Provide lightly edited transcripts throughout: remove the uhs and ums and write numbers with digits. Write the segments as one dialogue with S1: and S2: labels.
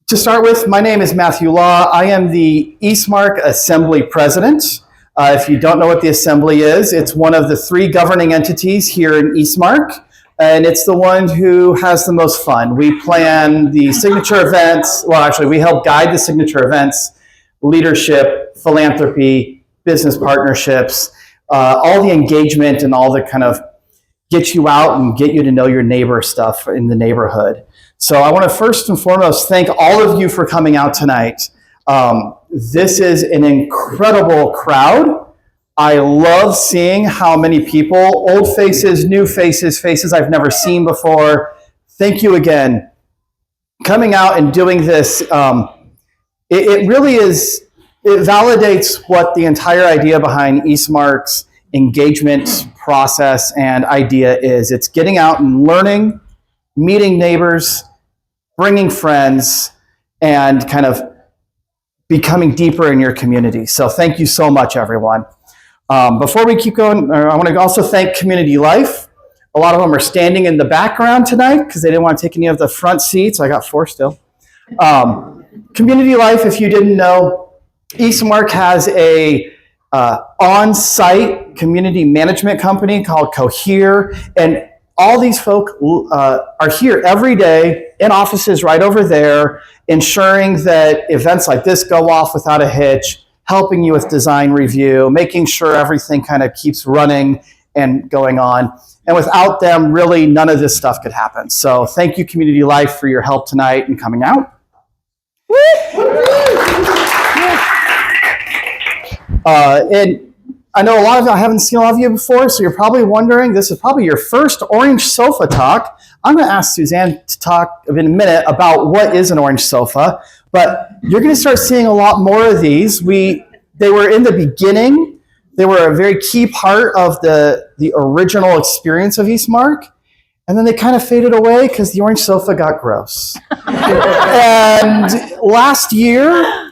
S1: To start with, my name is Matthew Law. I am the Eastmark Assembly President. If you don't know what the Assembly is, it's one of the three governing entities here in Eastmark, and it's the one who has the most fun. We plan the signature events. Well, actually, we help guide the signature events, leadership, philanthropy, business partnerships, all the engagement and all the kind of get you out and get you to know your neighbor stuff in the neighborhood. So I want to first and foremost thank all of you for coming out tonight. This is an incredible crowd. I love seeing how many people, old faces, new faces, faces I've never seen before. Thank you again. Coming out and doing this, it really is, it validates what the entire idea behind Eastmark's engagement process and idea is. It's getting out and learning, meeting neighbors, bringing friends, and kind of becoming deeper in your community. So thank you so much, everyone. Before we keep going, I want to also thank Community Life. A lot of them are standing in the background tonight because they didn't want to take any of the front seats. I got 4 still. Community Life, if you didn't know, Eastmark has a on-site community management company called Cohere, and all these folk are here every day in offices right over there, ensuring that events like this go off without a hitch, helping you with design review, making sure everything kind of keeps running and going on. And without them, really none of this stuff could happen. So thank you, Community Life, for your help tonight and coming out. And I know I haven't seen a lot of you before, so you're probably wondering, this is probably your first orange sofa talk. I'm going to ask Suzanne to talk in a minute about what is an orange sofa, but you're going to start seeing a lot more of these. They were in the beginning. They were a very key part of the original experience of Eastmark, and then they kind of faded away because the orange sofa got gross. And last year,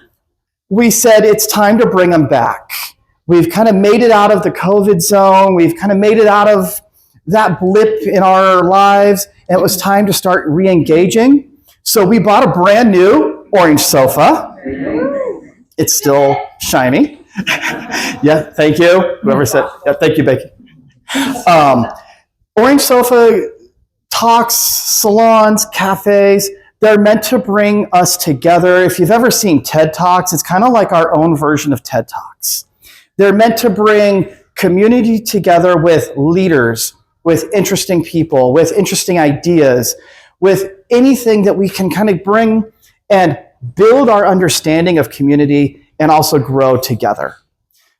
S1: we said it's time to bring them back. We've kind of made it out of the COVID zone. We've kind of made it out of that blip in our lives, and it was time to start re-engaging. So we bought a brand new orange sofa. It's still shiny. Yeah, thank you. Whoever said, yeah, thank you, Becky. Orange sofa talks, salons, cafes, they're meant to bring us together. If you've ever seen TED Talks, it's kind of like our own version of TED Talks. They're meant to bring community together with leaders, with interesting people, with interesting ideas, with anything that we can kind of bring and build our understanding of community and also grow together.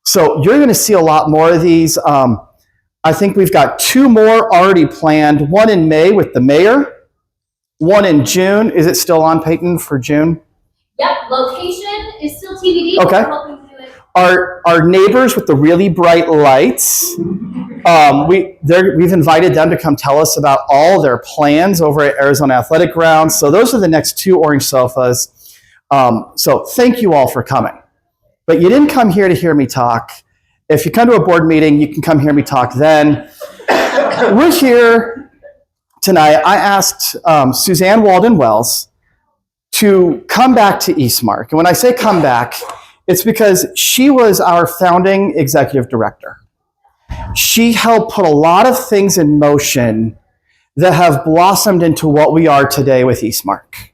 S1: So you're going to see a lot more of these. I think we've got 2 more already planned, one in May with the mayor, one in June. Is it still on, Peyton, for June?
S2: Yep, location is still TBD.
S1: Okay. Our neighbors with the really bright lights, we've invited them to come tell us about all their plans over at Arizona Athletic Grounds. So those are the next 2 orange sofas. So thank you all for coming. But you didn't come here to hear me talk. If you come to a board meeting, you can come hear me talk then. We're here tonight. I asked Suzanne Walden-Wells to come back to Eastmark. And when I say come back, it's because she was our founding executive director. She helped put a lot of things in motion that have blossomed into what we are today with Eastmark.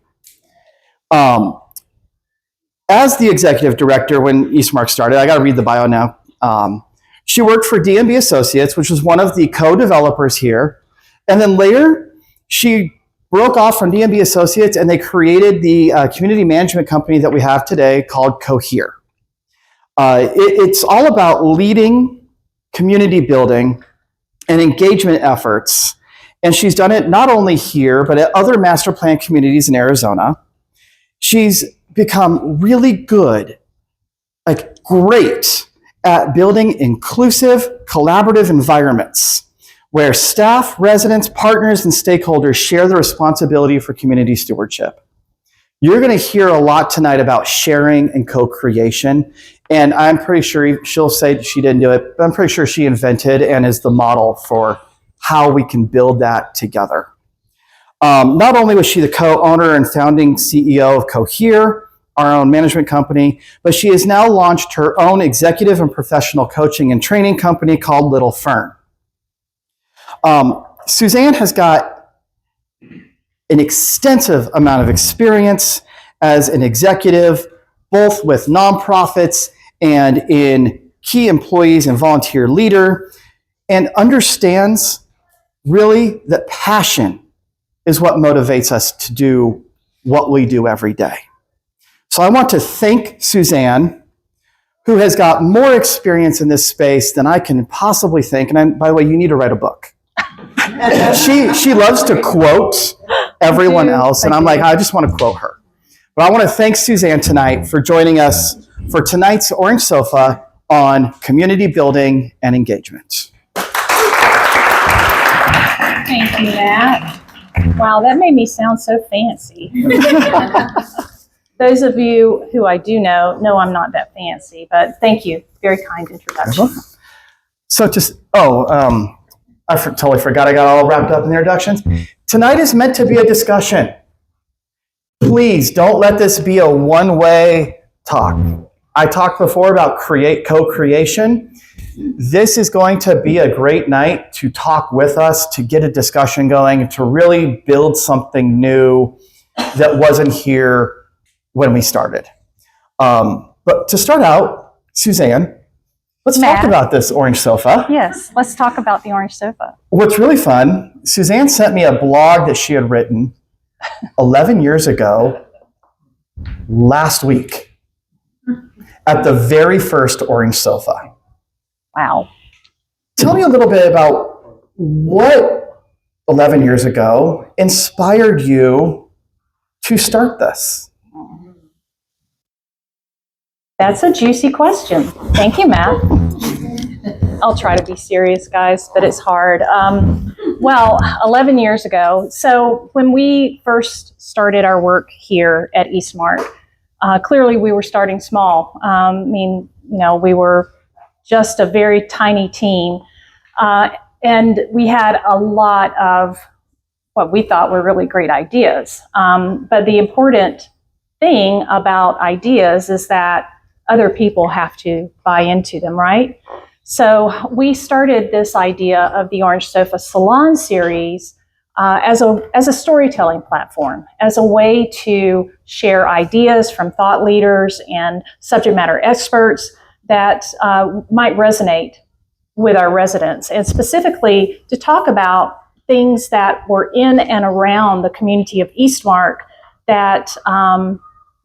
S1: As the executive director when Eastmark started, I got to read the bio now. She worked for D&B Associates, which was one of the co-developers here. And then later, she broke off from D&B Associates and they created the community management company that we have today called Cohere. It's all about leading community building and engagement efforts. And she's done it not only here, but at other master plan communities in Arizona. She's become really good, like great at building inclusive, collaborative environments where staff, residents, partners, and stakeholders share the responsibility for community stewardship. You're going to hear a lot tonight about sharing and co-creation, and I'm pretty sure she'll say she didn't do it, but I'm pretty sure she invented and is the model for how we can build that together. Not only was she the co-owner and founding CEO of Cohere, our own management company, but she has now launched her own executive and professional coaching and training company called Little Fern. Suzanne has got an extensive amount of experience as an executive, both with nonprofits and in key employees and volunteer leader, and understands really that passion is what motivates us to do what we do every day. So I want to thank Suzanne, who has got more experience in this space than I can possibly think. And by the way, you need to write a book. She loves to quote everyone else, and I'm like, I just want to quote her. But I want to thank Suzanne tonight for joining us for tonight's Orange Sofa on community building and engagement.
S3: Thank you, Matt. Wow, that made me sound so fancy. Those of you who I do know I'm not that fancy, but thank you. Very kind introduction.
S1: So I totally forgot I got all wrapped up in the introductions. Tonight is meant to be a discussion. Please don't let this be a one-way talk. I talked before about co-creation. This is going to be a great night to talk with us, to get a discussion going, to really build something new that wasn't here when we started. But to start out, Suzanne, let's talk about this orange sofa.
S3: Yes, let's talk about the orange sofa.
S1: What's really fun, Suzanne sent me a blog that she had written 11 years ago, last week, at the very first orange sofa.
S3: Wow.
S1: Tell me a little bit about what 11 years ago inspired you to start this.
S3: That's a juicy question. Thank you, Matt. I'll try to be serious, guys, but it's hard. 11 years ago, so when we first started our work here at Eastmark, clearly we were starting small. We were just a very tiny team, and we had a lot of what we thought were really great ideas. But the important thing about ideas is that other people have to buy into them, right? So we started this idea of the Orange Sofa Salon series as a storytelling platform, as a way to share ideas from thought leaders and subject matter experts that might resonate with our residents, and specifically to talk about things that were in and around the community of Eastmark that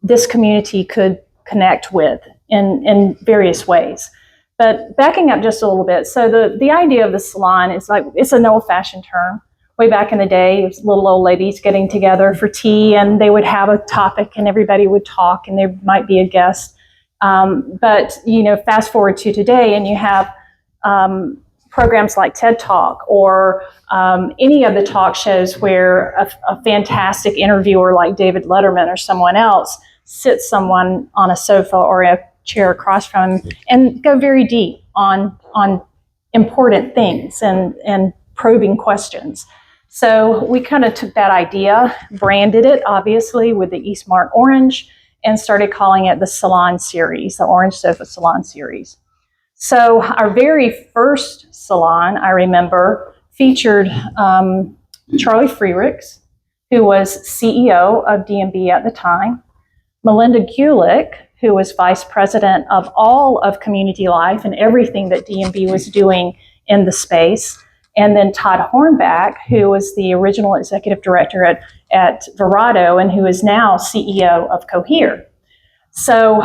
S3: this community could connect with in various ways. But backing up just a little bit, so the idea of the salon is it's an old-fashioned term. Way back in the day, it was little old ladies getting together for tea, and they would have a topic, and everybody would talk, and there might be a guest. But fast forward to today, and you have programs like TED Talk or any of the talk shows where a fantastic interviewer like David Letterman or someone else sits someone on a sofa or a chair across from him and go very deep on important things and probing questions. So we kind of took that idea, branded it obviously with the Eastmark Orange, and started calling it the Salon Series, the Orange Sofa Salon Series. So our very first salon, I remember, featured Charlie Freerichs, who was CEO of D&B at the time, Melinda Gulick, who was vice president of all of community life and everything that D&B was doing in the space, and then Todd Hornback, who was the original executive director at Verado and who is now CEO of Cohere. So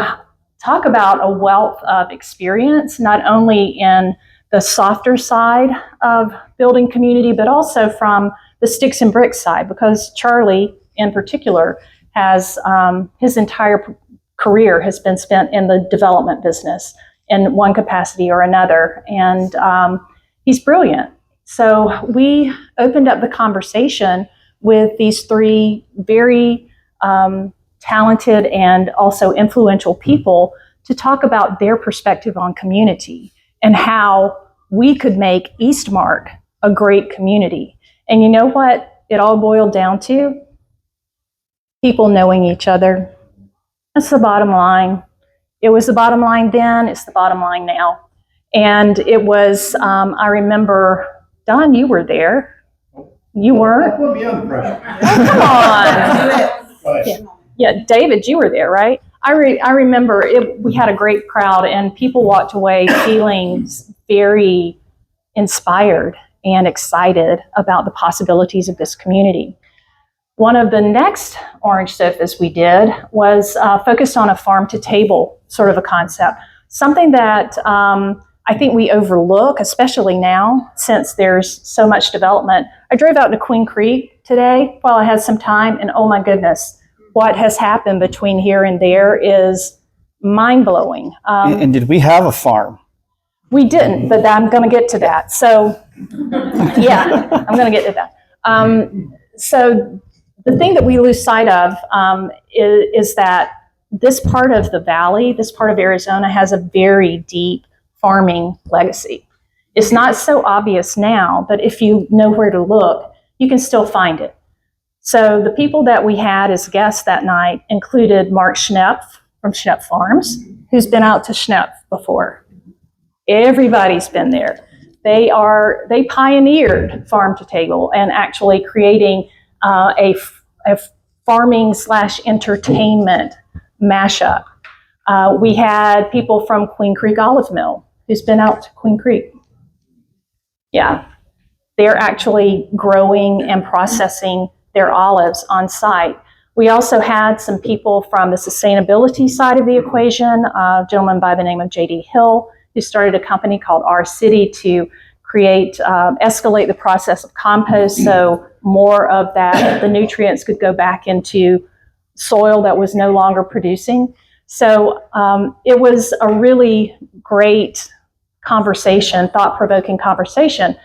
S3: talk about a wealth of experience, not only in the softer side of building community, but also from the sticks and bricks side, because Charlie in particular has his entire career has been spent in the development business in one capacity or another, and he's brilliant. So we opened up the conversation with these three very talented and also influential people to talk about their perspective on community and how we could make Eastmark a great community. And you know what? it all boiled down to people knowing each other. That's the bottom line. It was the bottom line then, it's the bottom line now. And it was, I remember, Don, you were there. You weren't?
S1: Put me under pressure.
S3: Oh, come on. Yeah, David, you were there, right? I remember we had a great crowd, and people walked away feeling very inspired and excited about the possibilities of this community. One of the next orange sofas we did was focused on a farm-to-table sort of a concept, something that I think we overlook, especially now since there's so much development. I drove out to Queen Creek today while I had some time, and oh my goodness, what has happened between here and there is mind-blowing.
S1: And did we have a farm?
S3: We didn't, but I'm going to get to that. So, yeah, I'm going to get to that. So the thing that we lose sight of is that this part of the valley, this part of Arizona, has a very deep farming legacy. It's not so obvious now, but if you know where to look, you can still find it. So the people that we had as guests that night included Mark Schnepp from Schnepp Farms, who's been out to Schnepp before. Everybody's been there. They pioneered farm to table and actually creating a farming / entertainment mashup. We had people from Queen Creek Olive Mill who's been out to Queen Creek. Yeah, they're actually growing and processing their olives on site. We also had some people from the sustainability side of the equation, a gentleman by the name of J.D. Hill, who started a company called Our City to escalate the process of compost so more of the nutrients could go back into soil that was no longer producing. So it was a really great conversation, thought-provoking conversation.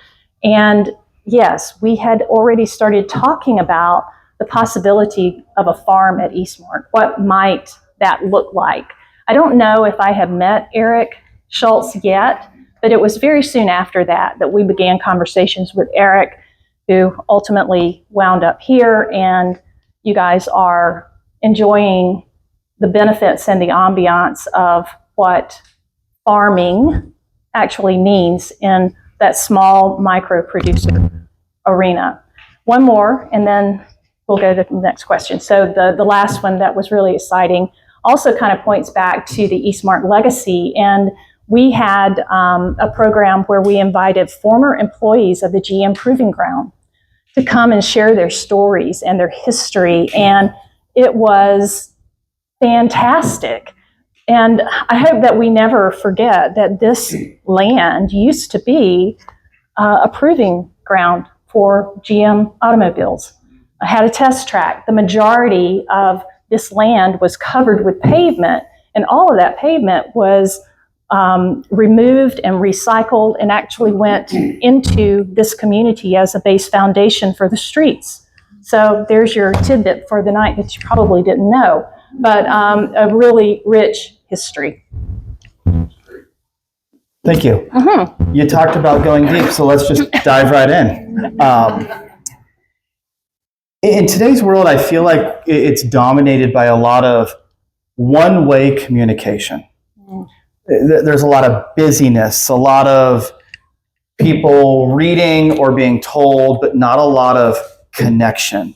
S3: And yes, we had already started talking about the possibility of a farm at Eastmark. What might that look like? I don't know if I have met Eric Schultz yet, but it was very soon after that we began conversations with Eric, who ultimately wound up here, and you guys are enjoying the benefits and the ambiance of what farming actually means in that small micro producer arena. One more, and then we'll go to the next question. So the last one that was really exciting also kind of points back to the Eastmark legacy, and we had a program where we invited former employees of the GM Proving Ground to come and share their stories and their history, and it was fantastic. And I hope that we never forget that this land used to be a proving ground for GM automobiles. I had a test track. The majority of this land was covered with pavement, and all of that pavement was removed and recycled and actually went into this community as a base foundation for the streets. So there's your tidbit for the night that you probably didn't know, but a really rich history.
S1: Thank you.
S3: Mm-hmm.
S1: You talked about going deep, so let's just dive right in. In today's world, I feel like it's dominated by a lot of one-way communication. There's a lot of busyness, a lot of people reading or being told, but not a lot of connection.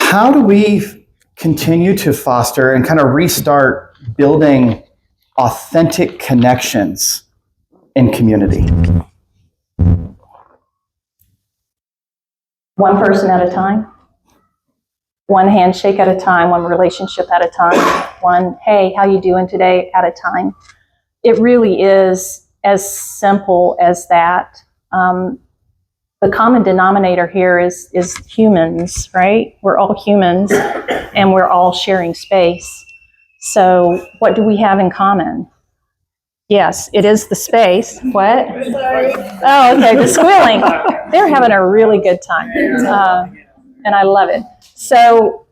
S1: How do we continue to foster and kind of restart building authentic connections in community?
S3: One person at a time, one handshake at a time, one relationship at a time, one, hey, how you doing today at a time. It really is as simple as that. The common denominator here is humans, right? We're all humans and we're all sharing space. So what do we have in common? Yes, it is the space. What? Oh, okay, the squealing. They're having a really good time, and I love it. So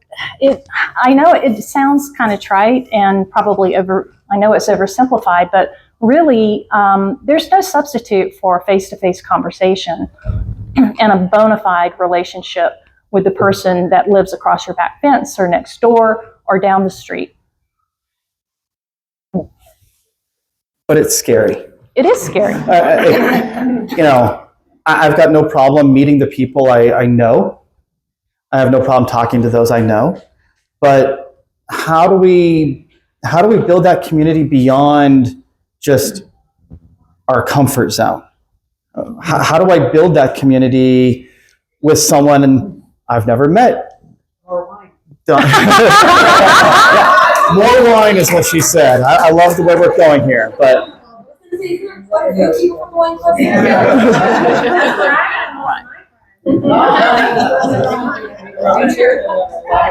S3: I know it sounds kind of trite and probably I know it's oversimplified, but really there's no substitute for a face-to-face conversation. and a bona fide relationship with the person that lives across your back fence or next door or down the street.
S1: But it's scary.
S3: It is scary.
S1: I've got no problem meeting the people I know. I have no problem talking to those I know. But how do we build that community beyond just our comfort zone? How do I build that community with someone I've never met?
S4: More wine.
S1: Yeah, more wine is what she said. I love the way we're going here, but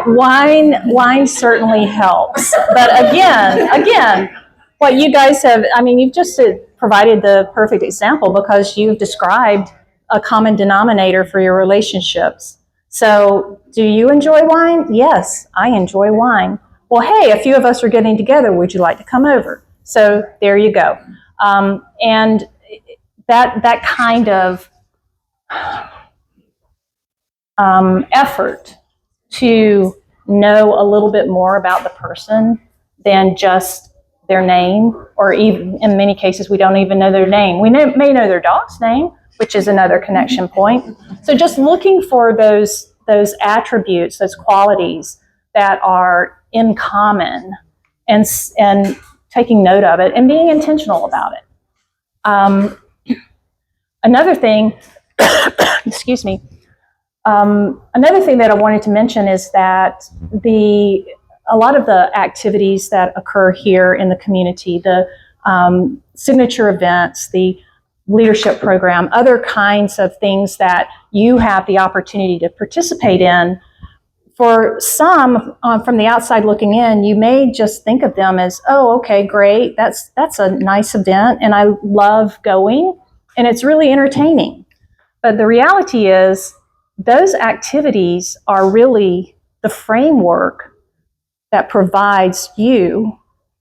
S3: Wine certainly helps. But again, what you guys have, you've just provided the perfect example because you've described a common denominator for your relationships. So, do you enjoy wine? Yes, I enjoy wine. Well, hey, a few of us are getting together. Would you like to come over? So, there you go. And that kind of effort to know a little bit more about the person than just their name, or even in many cases we don't even know their name. We may know their dog's name, which is another connection point. So just looking for those attributes, those qualities that are in common, and taking note of it and being intentional about it. Another thing, excuse me. Another thing that I wanted to mention is that a lot of the activities that occur here in the community, the signature events, the leadership program, other kinds of things that you have the opportunity to participate in, for some from the outside looking in, you may just think of them as, oh, okay, great, that's a nice event and I love going and it's really entertaining. But the reality is those activities are really the framework that provides you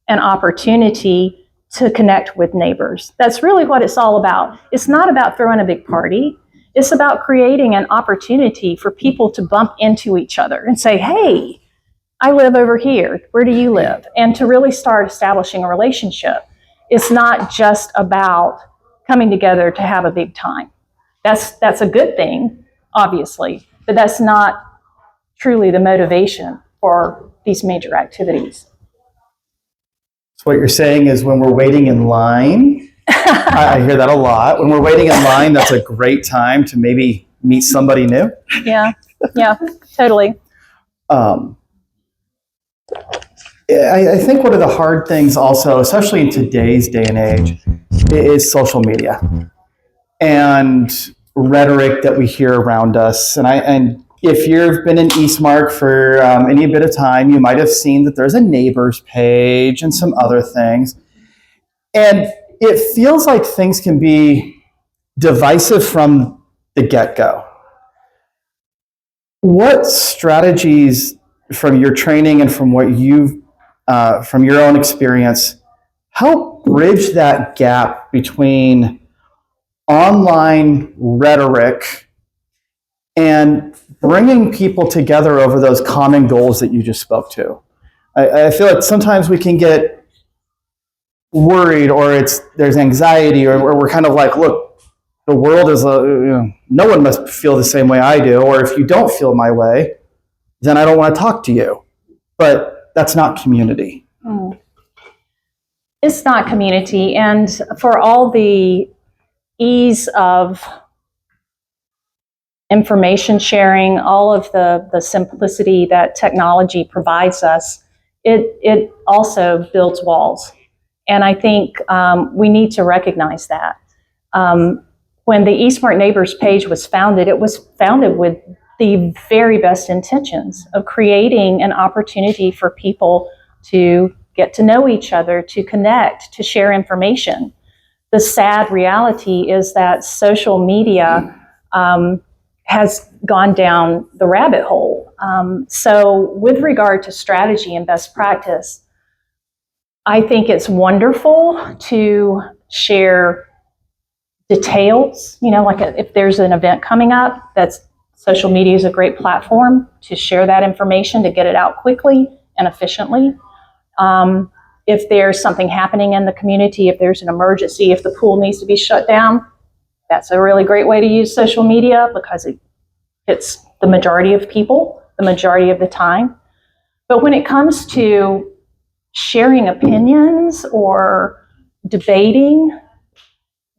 S3: an opportunity to connect with neighbors. That's really what it's all about. It's not about throwing a big party. It's about creating an opportunity for people to bump into each other and say, hey, I live over here. Where do you live? And to really start establishing a relationship. It's not just about coming together to have a big time. That's a good thing, obviously, but that's not truly the motivation for these major activities.
S1: so what you're saying is when we're waiting in line, I hear that a lot. When we're waiting in line, that's a great time to maybe meet somebody new.
S3: Yeah, totally.
S1: I think one of the hard things also, especially in today's day and age, is social media and rhetoric that we hear around us. And if you've been in Eastmark for any bit of time, you might have seen that there's a neighbors page and some other things. And it feels like things can be divisive from the get-go. What strategies from your training and from what you've from your own experience help bridge that gap between online rhetoric and bringing people together over those common goals that you just spoke to? I feel like sometimes we can get worried, or there's anxiety, or we're kind of like, look, the world is no one must feel the same way I do, or if you don't feel my way, then I don't want to talk to you. But that's not community.
S3: It's not community, and for all the ease of information sharing, all of the simplicity that technology provides us, it also builds walls. And I think we need to recognize that. When the Eastmark Neighbors page was founded, it was founded with the very best intentions of creating an opportunity for people to get to know each other, to connect, to share information. The sad reality is that social media has gone down the rabbit hole. So with regard to strategy and best practice, I think it's wonderful to share details, like if there's an event coming up, social media is a great platform to share that information, to get it out quickly and efficiently. If there's something happening in the community, if there's an emergency, if the pool needs to be shut down, that's a really great way to use social media because it hits the majority of people, the majority of the time. But when it comes to sharing opinions or debating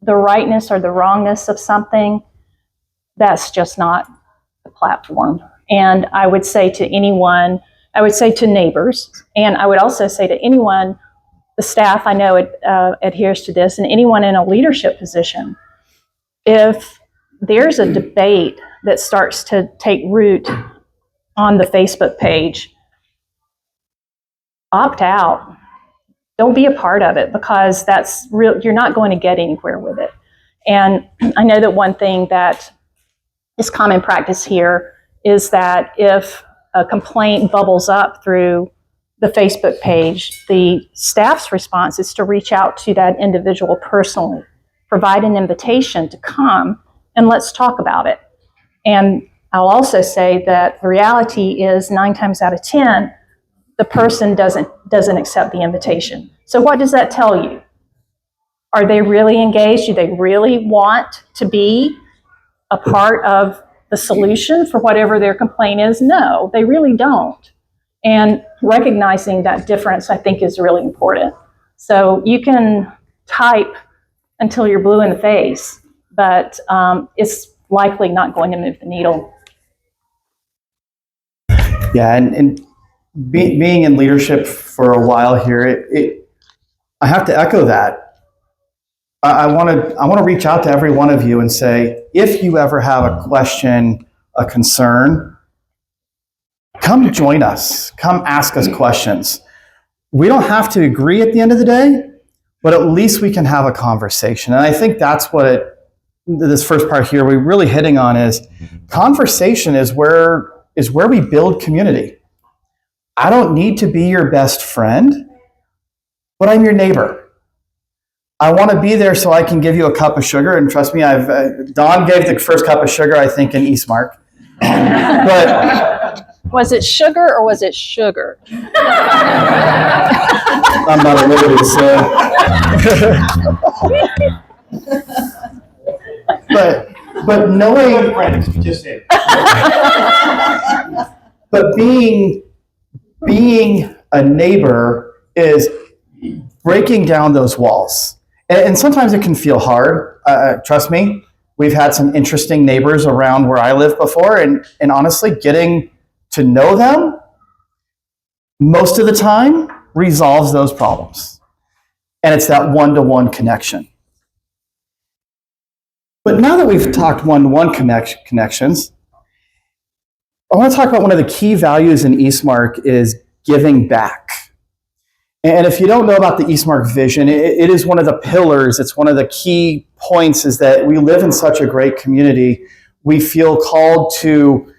S3: the rightness or the wrongness of something, that's just not the platform. And I would say to anyone, I would say to neighbors, and I would also say to anyone, the staff I know adheres to this, and anyone in a leadership position, if there's a debate that starts to take root on the Facebook page, opt out. Don't be a part of it because that's real. You're not going to get anywhere with it. And I know that one thing that is common practice here is that if a complaint bubbles up through the Facebook page, the staff's response is to reach out to that individual personally, provide an invitation to come and let's talk about it. And I'll also say that the reality is 9 times out of 10, the person doesn't accept the invitation. So what does that tell you? Are they really engaged? Do they really want to be a part of the solution for whatever their complaint is? No, they really don't. And recognizing that difference, I think, is really important. So you can type until you're blue in the face, but it's likely not going to move the needle.
S1: Yeah, and being in leadership for a while here, I have to echo that. I want to reach out to every one of you and say, if you ever have a question, a concern, come join us. Come ask us questions. We don't have to agree at the end of the day, but at least we can have a conversation. And I think that's what this first part here we're really hitting on is conversation is where we build community. I don't need to be your best friend, but I'm your neighbor. I want to be there so I can give you a cup of sugar. And trust me, Dawn gave the first cup of sugar, I think, in Eastmark. But
S3: was it sugar or was it sugar?
S1: I'm not a lady, so. But knowing, but being a neighbor is breaking down those walls. And sometimes it can feel hard. Trust me, we've had some interesting neighbors around where I live before, and honestly, getting to know them most of the time resolves those problems. And it's that one-to-one connection. But now that we've talked one-to-one connections, I want to talk about one of the key values in Eastmark is giving back. And if you don't know about the Eastmark vision, it is one of the pillars, it's one of the key points is that we live in such a great community. We feel called to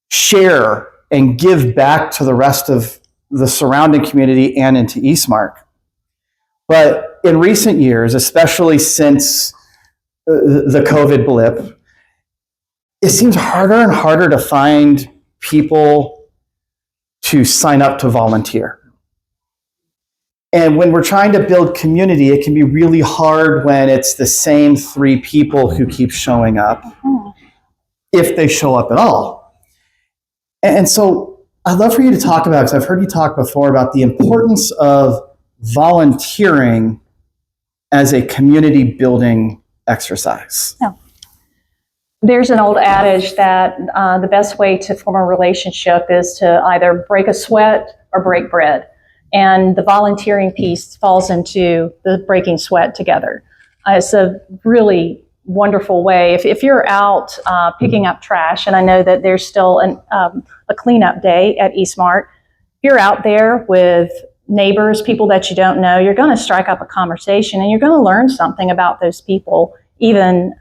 S1: share and give back to the rest of the surrounding community and into Eastmark. But in recent years, especially since the COVID blip, it seems harder and harder to find people to sign up to volunteer. And when we're trying to build community, it can be really hard when it's the same 3 people who keep showing up, if they show up at all. And so I'd love for you to talk about, because I've heard you talk before about the importance of volunteering as a community building exercise.
S3: Yeah. There's an old adage that the best way to form a relationship is to either break a sweat or break bread. And the volunteering piece falls into the breaking sweat together. It's a really wonderful way. If you're out picking up trash, and I know that there's still a cleanup day at Eastmark, if you're out there with neighbors, people that you don't know, you're going to strike up a conversation and you're going to learn something about those people, even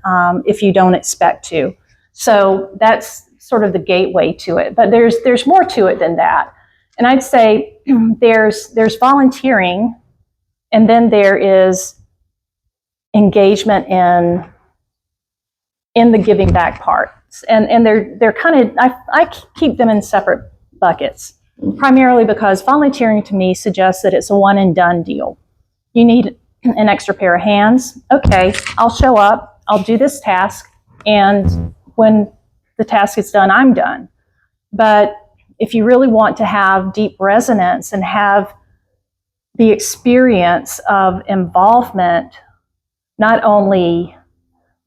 S3: if you don't expect to. So that's sort of the gateway to it. But there's more to it than that. And I'd say there's volunteering, and then there is engagement in the giving back part. And they're kind of, I keep them in separate buckets, primarily because volunteering to me suggests that it's a one and done deal. You need an extra pair of hands. Okay, I'll show up, I'll do this task, and when the task is done, I'm done. But if you really want to have deep resonance and have the experience of involvement, not only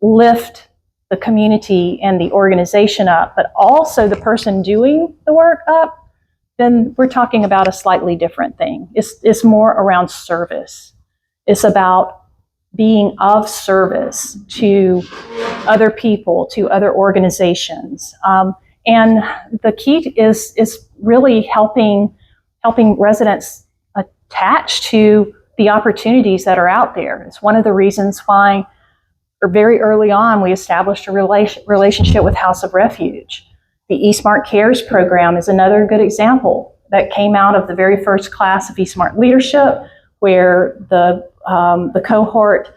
S3: lift the community and the organization up, but also the person doing the work up, then we're talking about a slightly different thing. It's more around service. It's about being of service to other people, to other organizations. And the key is really helping residents attach to the opportunities that are out there. It's one of the reasons why, or very early on, we established a relationship with House of Refuge. The Eastmark Cares program is another good example that came out of the very first class of Eastmark leadership, where the cohort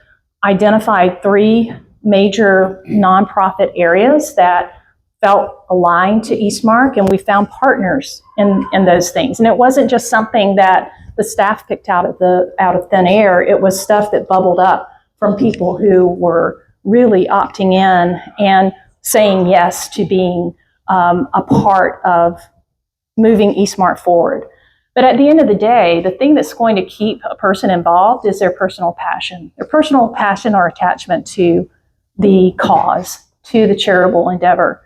S3: identified 3 major nonprofit areas that felt aligned to Eastmark, and we found partners in those things. And it wasn't just something that the staff picked out of thin air. It was stuff that bubbled up from people who were really opting in and saying yes to being a part of moving Eastmark forward. But at the end of the day, the thing that's going to keep a person involved is their personal passion or attachment to the cause, to the charitable endeavor.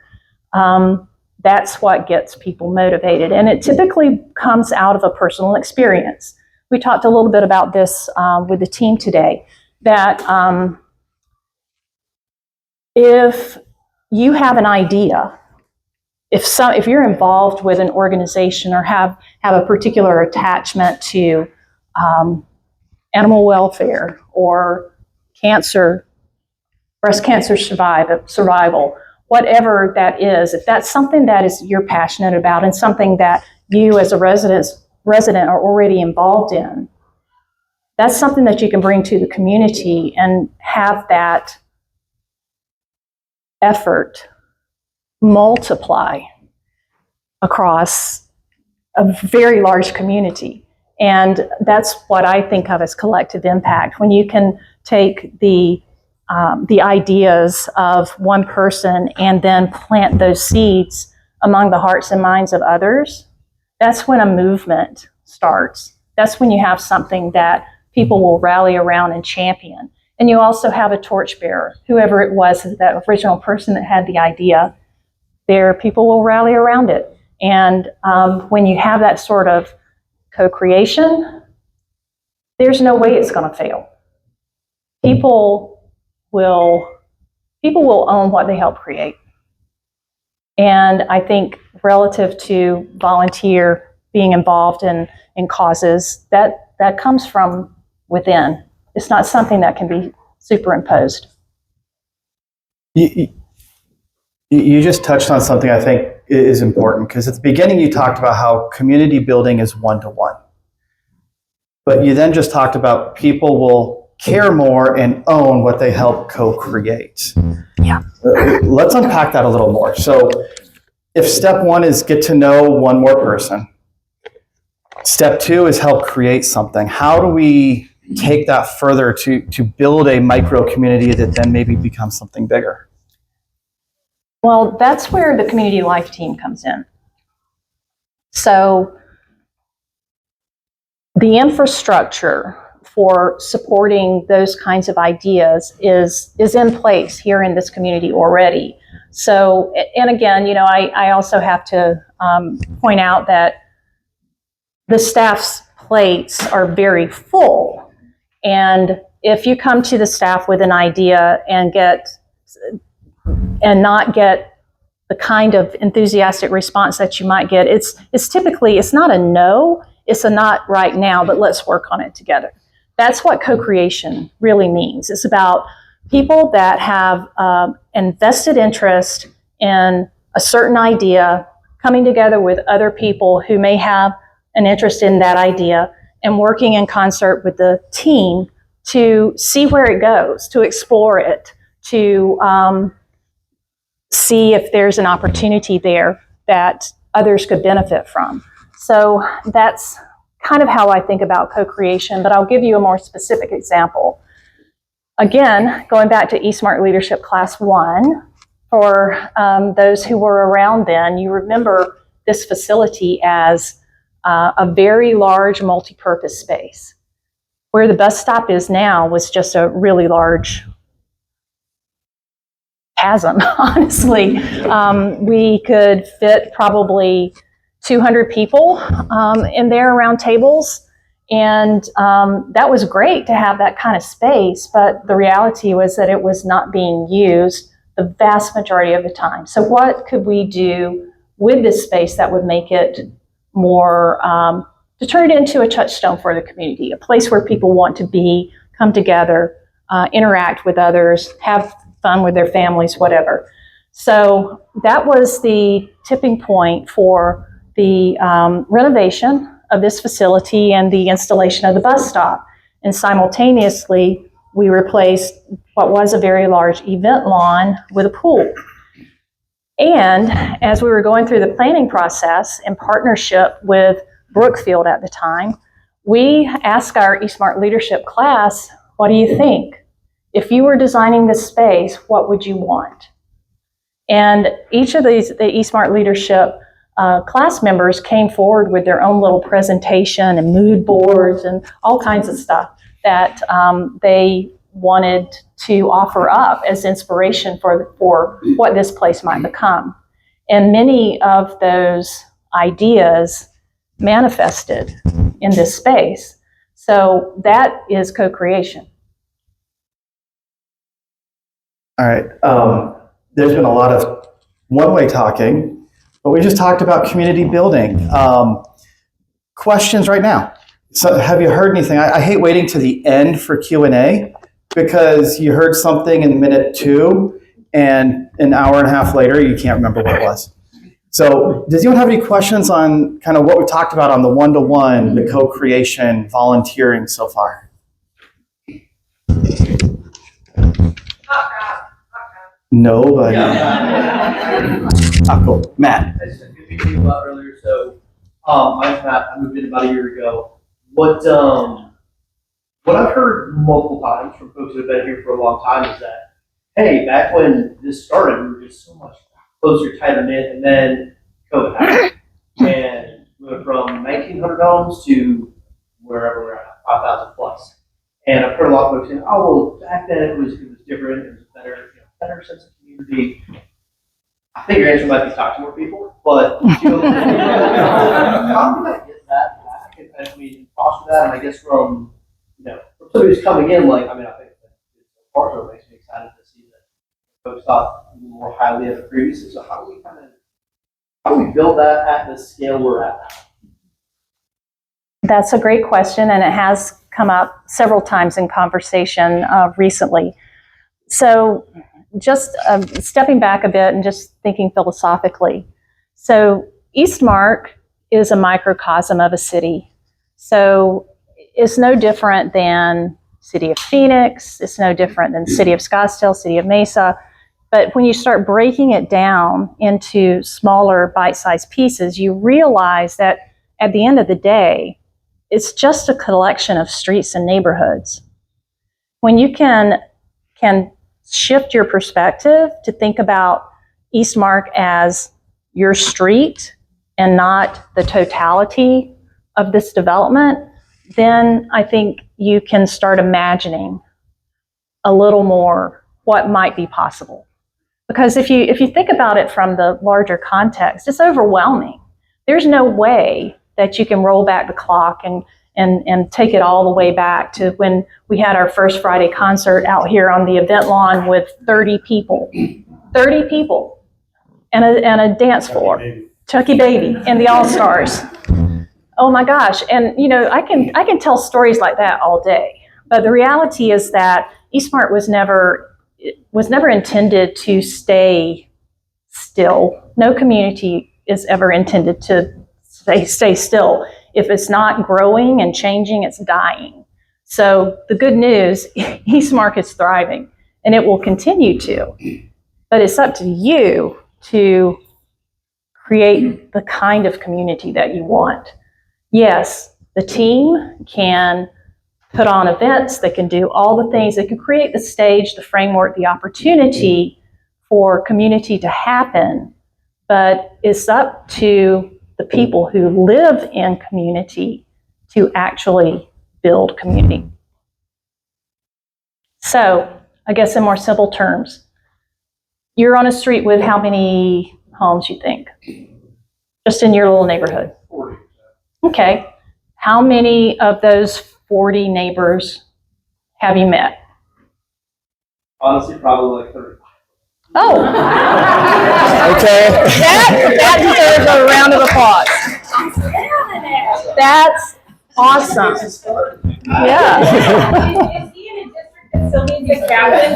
S3: That's what gets people motivated. And it typically comes out of a personal experience. We talked a little bit about this with the team today, that if you have an idea, if you're involved with an organization or have a particular attachment to animal welfare or cancer, breast cancer survival, whatever that is, if that's something that you're passionate about and something that you as a resident are already involved in, that's something that you can bring to the community and have that effort multiply across a very large community. And that's what I think of as collective impact. When you can take the ideas of one person and then plant those seeds among the hearts and minds of others, that's when a movement starts. That's when you have something that people will rally around and champion. And you also have a torchbearer, whoever it was, that original person that had the idea, there people will rally around it. And when you have that sort of co-creation, there's no way it's going to fail. People will own what they help create. And I think relative to volunteer being involved in causes, that comes from within. It's not something that can be superimposed.
S1: You just touched on something I think is important, because at the beginning you talked about how community building is one-to-one. But you then just talked about people will care more and own what they help co-create.
S3: Yeah.
S1: Let's unpack that a little more. So if step 1 is get to know one more person, step 2 is help create something. How do we take that further to build a micro community that then maybe becomes something bigger?
S3: Well, that's where the community life team comes in. So the infrastructure for supporting those kinds of ideas is in place here in this community already. So, and again, I also have to point out that the staff's plates are very full. And if you come to the staff with an idea and not get the kind of enthusiastic response that you might get, it's typically, it's not a no, it's a not right now, but let's work on it together. That's what co-creation really means. It's about people that have an vested interest in a certain idea, coming together with other people who may have an interest in that idea, and working in concert with the team to see where it goes, to explore it, to see if there's an opportunity there that others could benefit from. So that's kind of how I think about co-creation, but I'll give you a more specific example. Again, going back to Eastmark Leadership Class 1, for those who were around then, you remember this facility as a very large multi-purpose space. Where the bus stop is now was just a really large chasm, honestly. We could fit probably 200 people in there around tables. And that was great to have that kind of space, but the reality was that it was not being used the vast majority of the time. So what could we do with this space that would make it more, to turn it into a touchstone for the community, a place where people want to be, come together, interact with others, have fun with their families, whatever. So that was the tipping point for the renovation of this facility and the installation of the bus stop. And simultaneously, we replaced what was a very large event lawn with a pool. And as we were going through the planning process in partnership with Brookfield at the time, we asked our Eastmark leadership class, what do you think? If you were designing this space, what would you want? And each of the Eastmark leadership class members came forward with their own little presentation and mood boards and all kinds of stuff that they wanted to offer up as inspiration for what this place might become. And many of those ideas manifested in this space. So that is co-creation.
S1: All right. There's been a lot of one-way talking, but we just talked about community building. Questions right now. So have you heard anything? I hate waiting to the end for Q&A because you heard something in minute 2 and an hour and a half later, you can't remember what it was. So does anyone have any questions on kind of what we talked about on the one-to-one, the co-creation, volunteering so far? Nobody. Cool. Matt.
S4: I just had a thinking about earlier. So, mine's Matt. I moved in about a year ago. What I've heard multiple times from folks that have been here for a long time is that, hey, back when this started, we were just so much closer, tighter knit, and then COVID happened, and we went from 1,900 homes to wherever we're at, 5,000 plus. And I've heard a lot of folks saying, "Oh, well, back then it was different. It was better, better sense of community." I think your answer might be talk to more people, but how do I get that back? And I mean, foster that, and I guess from somebody who's coming in, I think that partner makes me excited to see that folks thought more highly of it previously. So how do we build that at the scale we're at now?
S3: That's a great question, and it has come up several times in conversation recently. So just stepping back a bit and just thinking philosophically. So Eastmark is a microcosm of a city. So it's no different than City of Phoenix. It's no different than City of Scottsdale, City of Mesa. But when you start breaking it down into smaller bite-sized pieces, you realize that at the end of the day, it's just a collection of streets and neighborhoods. When you can shift your perspective to think about Eastmark as your street and not the totality of this development, then I think you can start imagining a little more what might be possible. Because if you think about it from the larger context, it's overwhelming. There's no way that you can roll back the clock and take it all the way back to when we had our first Friday concert out here on the event lawn with 30 people. 30 people and a dance floor. Chucky Baby and the All-Stars. Oh my gosh. And I can tell stories like that all day. But the reality is that Eastmark was never intended to stay still. No community is ever intended to stay still. If it's not growing and changing, it's dying. So the good news, Eastmark is thriving, and it will continue to. But it's up to you to create the kind of community that you want. Yes, the team can put on events, they can do all the things, they can create the stage, the framework, the opportunity for community to happen, but it's up to the people who live in community to actually build community. So, I guess in more simple terms, you're on a street with how many homes, you think? Just in your little neighborhood?
S4: 40.
S3: Okay. How many of those 40 neighbors have you met?
S4: Honestly, probably like 30.
S3: Oh,
S1: Okay.
S3: that deserves a round of applause. That's awesome. Yeah.
S2: Is he in a district that still needs a captain?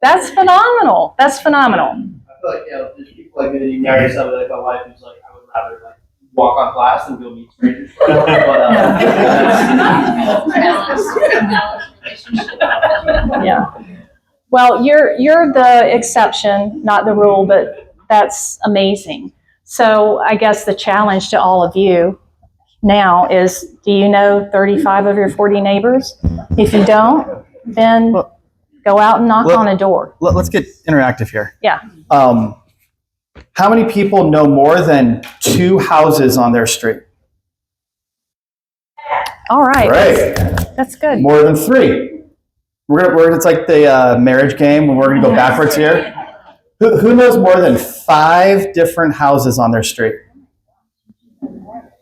S3: That's phenomenal. That's phenomenal.
S4: I feel like, there's people like me, you marry somebody like my wife who's like, I would rather like walk on glass than go meet strangers.
S3: Yeah. Well, you're the exception, not the rule, but that's amazing. So I guess the challenge to all of you now is, do you know 35 of your 40 neighbors? If you don't, then go out and knock on a door.
S1: Let's get interactive here.
S3: Yeah.
S1: How many people know more than 2 houses on their street?
S3: All right.
S1: Right.
S3: That's good.
S1: More than 3. It's like the marriage game, and we're going to go backwards here. Who knows more than 5 different houses on their street?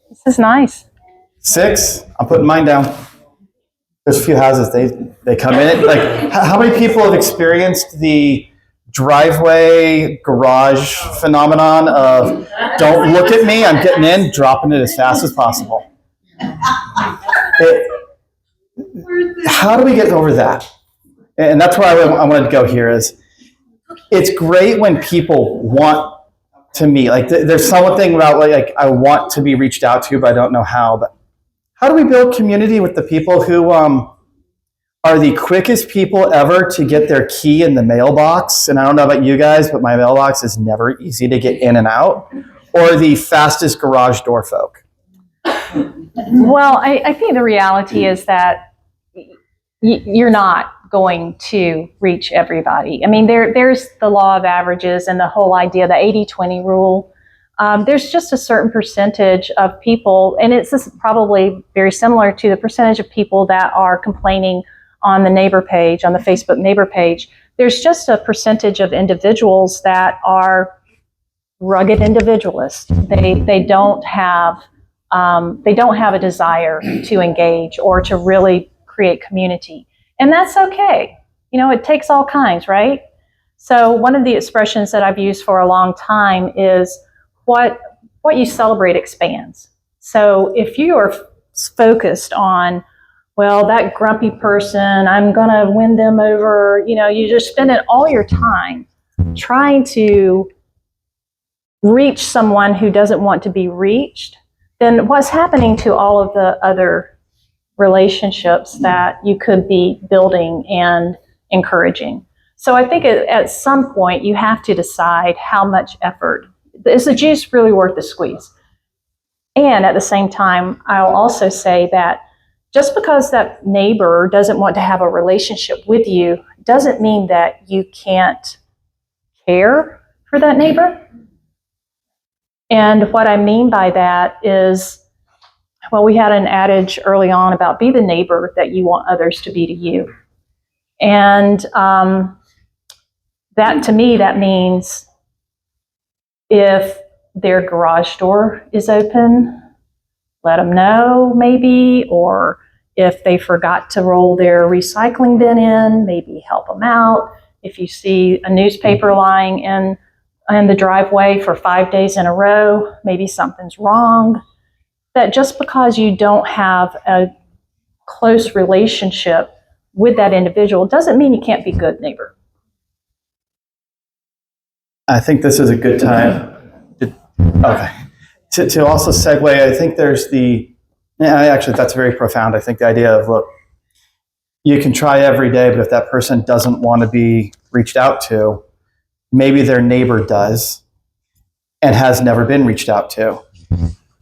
S3: This is nice.
S1: 6? I'm putting mine down. There's a few houses, they come in. Like, how many people have experienced the driveway garage phenomenon of don't look at me, I'm getting in, dropping it as fast as possible? How do we get over that? And that's where I wanted to go here is, it's great when people want to meet. Like, there's something about like I want to be reached out to, but I don't know how. But how do we build community with the people who are the quickest people ever to get their key in the mailbox? And I don't know about you guys, but my mailbox is never easy to get in and out. Or the fastest garage door folk?
S3: Well, I think the reality is that you're not going to reach everybody. I mean, there's the law of averages and the whole idea, the 80-20 rule. There's just a certain percentage of people, and it's probably very similar to the percentage of people that are complaining on the neighbor page, on the Facebook neighbor page. There's just a percentage of individuals that are rugged individualists. They don't have a desire to engage or to really create community. And that's okay. You know, it takes all kinds, right? So one of the expressions that I've used for a long time is what you celebrate expands. So if you are focused on, well, that grumpy person, I'm going to win them over, you know, you just spend all your time trying to reach someone who doesn't want to be reached, then what's happening to all of the other relationships that you could be building and encouraging? So I think at some point you have to decide how much effort. Is the juice really worth the squeeze? And at the same time, I'll also say that just because that neighbor doesn't want to have a relationship with you doesn't mean that you can't care for that neighbor. And what I mean by that is, well, we had an adage early on about be the neighbor that you want others to be to you. And that, to me, that means if their garage door is open, let them know maybe, or if they forgot to roll their recycling bin in, maybe help them out. If you see a newspaper lying in the driveway for 5 days in a row, maybe something's wrong. That just because you don't have a close relationship with that individual doesn't mean you can't be a good neighbor.
S1: I think this is a good time. Okay. To also segue, I think there's actually, that's very profound. I think the idea of, look, you can try every day, but if that person doesn't want to be reached out to, maybe their neighbor does and has never been reached out to.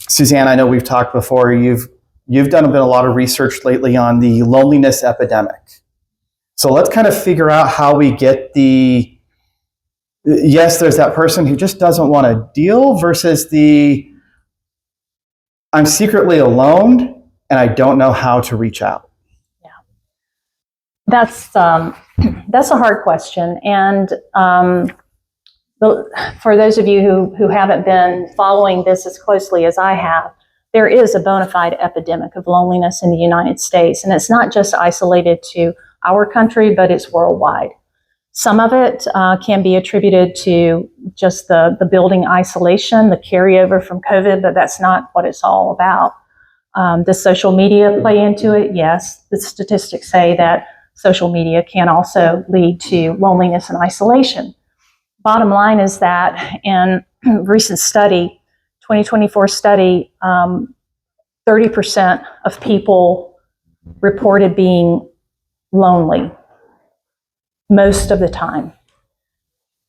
S1: Suzanne, I know we've talked before. You've been a lot of research lately on the loneliness epidemic. So let's kind of figure out how we get yes, there's that person who just doesn't want to deal versus I'm secretly alone and I don't know how to reach out.
S3: Yeah, that's a hard question. And for those of you who haven't been following this as closely as I have, there is a bona fide epidemic of loneliness in the United States. And it's not just isolated to our country, but it's worldwide. Some of it can be attributed to just the building isolation, the carryover from COVID, but that's not what it's all about. Does social media play into it? Yes. The statistics say that social media can also lead to loneliness and isolation. Bottom line is that in a recent study, 2024 study, 30% of people reported being lonely most of the time.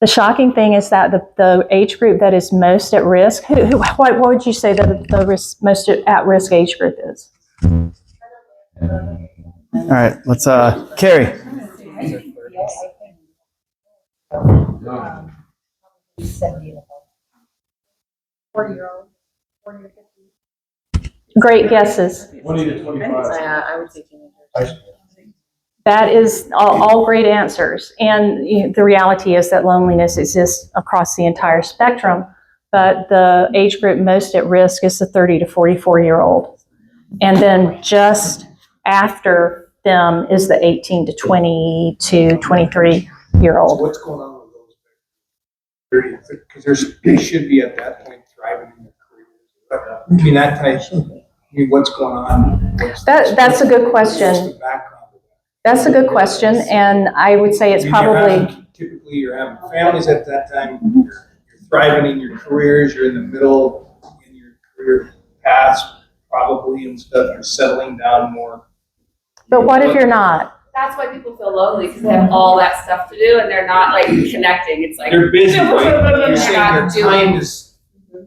S3: The shocking thing is that the age group that is most at risk, what would you say that the most at-risk age group is?
S1: All right, let's, Carrie.
S3: Great guesses.
S5: 20 to 25.
S6: I would say teenagers.
S3: That is all great answers. And the reality is that loneliness exists across the entire spectrum, but the age group most at risk is the 30 to 44-year-old. And then just after them is the 18 to 20 to 23-year-old.
S5: So what's going on with those 30? Because they should be at that point thriving in their careers. I mean, that type. I mean, what's going on?
S3: That's a good question.
S5: What's the background of that?
S3: That's a good question, and I would say it's probably...
S5: Typically, you're having families at that time. You're thriving in your careers. You're in the middle in your career paths, probably, and stuff. You're settling down more.
S3: But what if you're not?
S2: That's why people feel lonely, because they have all that stuff to do and they're not like connecting. It's like
S5: They're busy, right? You're
S2: They're
S5: saying
S2: not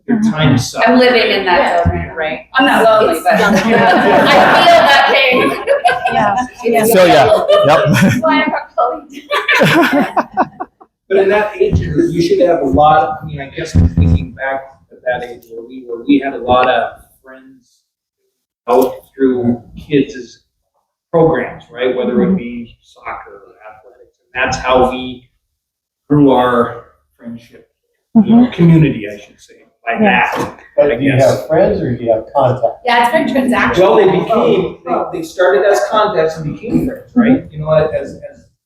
S5: their time is sucks.
S2: I'm living in that zone, right? I'm not lonely, but I feel that pain.
S3: Yeah.
S1: So yeah, yep.
S2: That's why I'm not calling.
S5: But in that age group, you should have a lot. I mean, I guess thinking back at that age where we had a lot of friends out through kids' programs, right? Whether it be soccer or athletics, and that's how we grew our friendship, community, I should say, by that.
S7: But do you have friends or do you have contacts?
S2: Yeah, it's very transactional.
S5: Well, they started as contacts and became friends, right? You know, as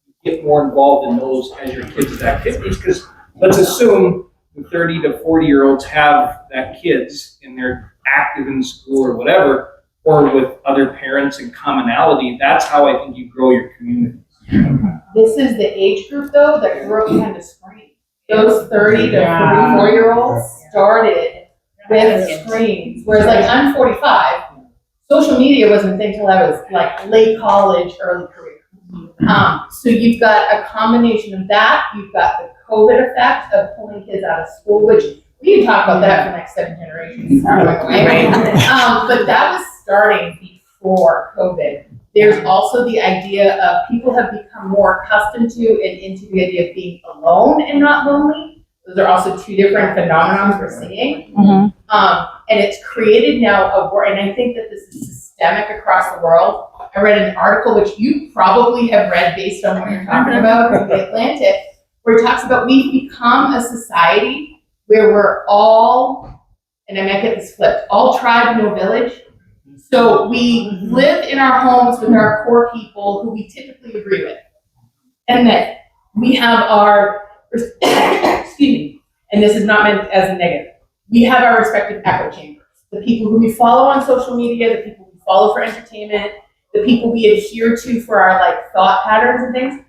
S5: you get more involved in those as your kids' activities, because let's assume the 30 to 40-year-olds have that kids and they're active in school or whatever, or with other parents and commonality. That's how I think you grow your community.
S6: This is the age group though that grew up kind of screen. Those 30 to 44-year-olds started with screens, whereas like I'm 45. Social media wasn't a thing until I was like late college, early career. So you've got a combination of that. You've got the COVID effect of pulling kids out of school, which we can talk about that for the next 7 generations. But that was starting before COVID. There's also the idea of people have become more accustomed to and into the idea of being alone and not lonely. Those are also two different phenomena we're seeing. And it's created now and I think that this is systemic across the world. I read an article, which you probably have read based on what you're talking about in the Atlantic, where it talks about we've become a society where we're all, and I might get this flipped, all tribe, no village. So we live in our homes with our core people who we typically agree with. And then we have our, excuse me, and this is not meant as a negative, we have our respective echo chambers. The people who we follow on social media, the people we follow for entertainment, the people we adhere to for our like thought patterns and things.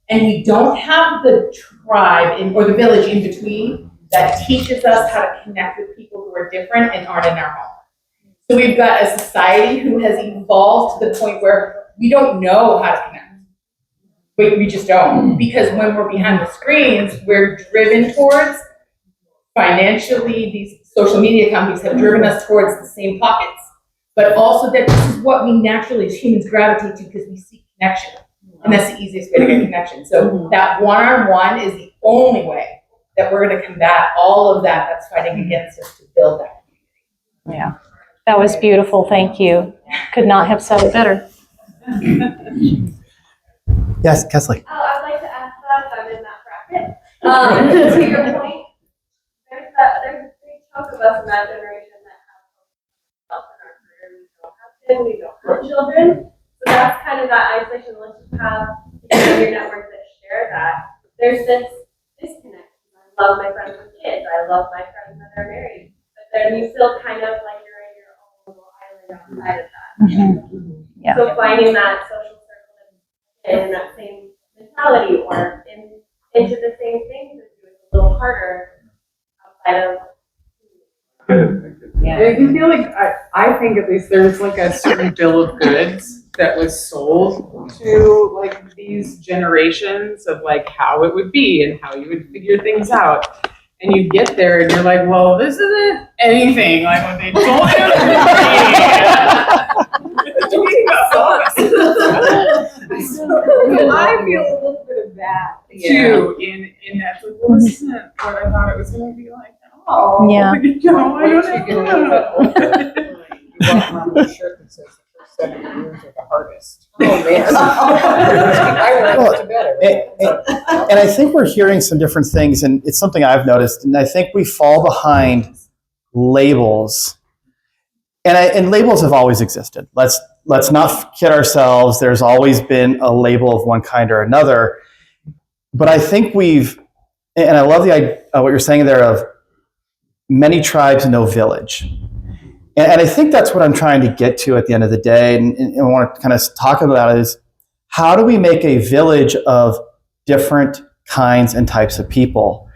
S6: And we don't have the tribe or the village in between that teaches us how to connect with people who are different and aren't in our home. So we've got a society who has evolved to the point where we don't know how to connect. We just don't, because when we're behind the screens, we're driven towards, financially, these social media companies have driven us towards the same pockets, but also that this is what we naturally as humans gravitate to because we seek connection. And that's the easiest way to get connection. So that one-on-one is the only way that we're going to combat all of that that's fighting against us to build that community.
S3: Yeah, that was beautiful. Thank you. Could not have said it better.
S1: Yes, Kesley.
S8: Oh, I'd like to ask that, I'm in that bracket. To your point, there's a big chunk of us in that generation that have health in our career. We don't have kids, we don't have children. So that's kind of that isolation. Let's just have your network that share that. There's this disconnect. I love my friends with kids. I love my friends that are married. But then you feel kind of like you're in your own little island outside of that.
S3: Mm-hmm. Yeah.
S8: So finding that social in that same mentality or into the same things is a little harder outside of.
S9: Yeah, I feel like I think at least there's like a certain bill of goods that was sold to like these generations of like how it would be and how you would figure things out. And you get there and you're like, well, this isn't anything like what they told you. I feel a little bit of that too in that. Like, well, this isn't what I thought it was going to be like. Oh,
S3: Yeah.
S9: You know, I don't know.
S10: You walk around with a shirt that says the first 7 years are the hardest.
S9: Oh man.
S10: I went to better.
S1: And I think we're hearing some different things, and it's something I've noticed, and I think we fall behind labels. And labels have always existed. Let's not kid ourselves. There's always been a label of one kind or another. But I think and I love what you're saying there of many tribes, no village. And I think that's what I'm trying to get to at the end of the day. And I want to kind of talk about it is how do we make a village of different kinds and types of people?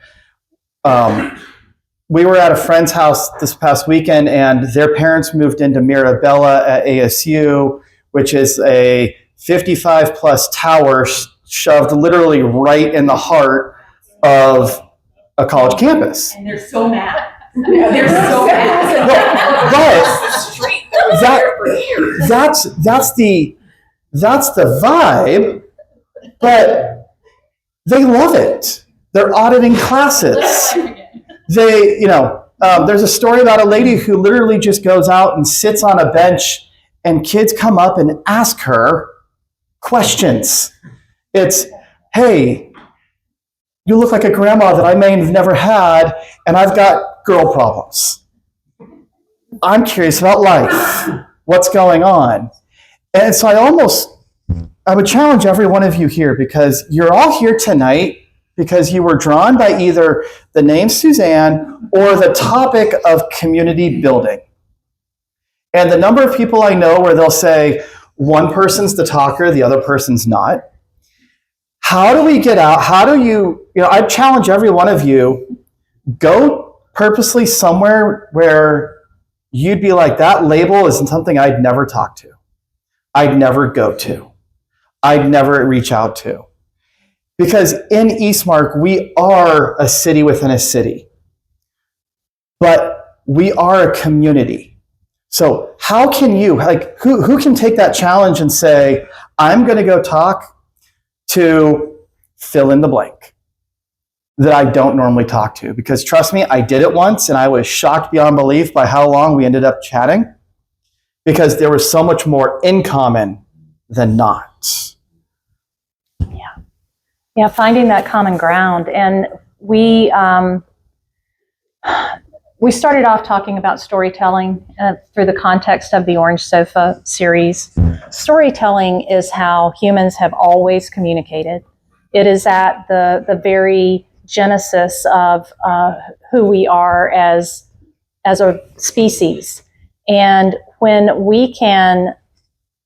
S1: We were at a friend's house this past weekend, and their parents moved into Mirabella at ASU, which is a 55-plus tower shoved literally right in the heart of a college campus.
S6: And they're so mad. They're so mad.
S1: That's the vibe, but they love it. They're auditing classes. There's a story about a lady who literally just goes out and sits on a bench, and kids come up and ask her questions. It's, hey, you look like a grandma that I may have never had, and I've got girl problems. I'm curious about life. What's going on? And so I would challenge every one of you here, because you're all here tonight because you were drawn by either the name Suzanne or the topic of community building. And the number of people I know where they'll say, one person's the talker, the other person's not. How do we get out? How do I challenge every one of you, go purposely somewhere where you'd be like, that label isn't something I'd never talk to. I'd never go to. I'd never reach out to. Because in Eastmark, we are a city within a city. But we are a community. So how can you, who can take that challenge and say, I'm going to go talk to fill in the blank that I don't normally talk to? Because trust me, I did it once and I was shocked beyond belief by how long we ended up chatting, because there was so much more in common than not.
S3: Yeah, finding that common ground. And we started off talking about storytelling through the context of the Orange Sofa series. Storytelling is how humans have always communicated. It is at the very genesis of who we are as a species. And when we can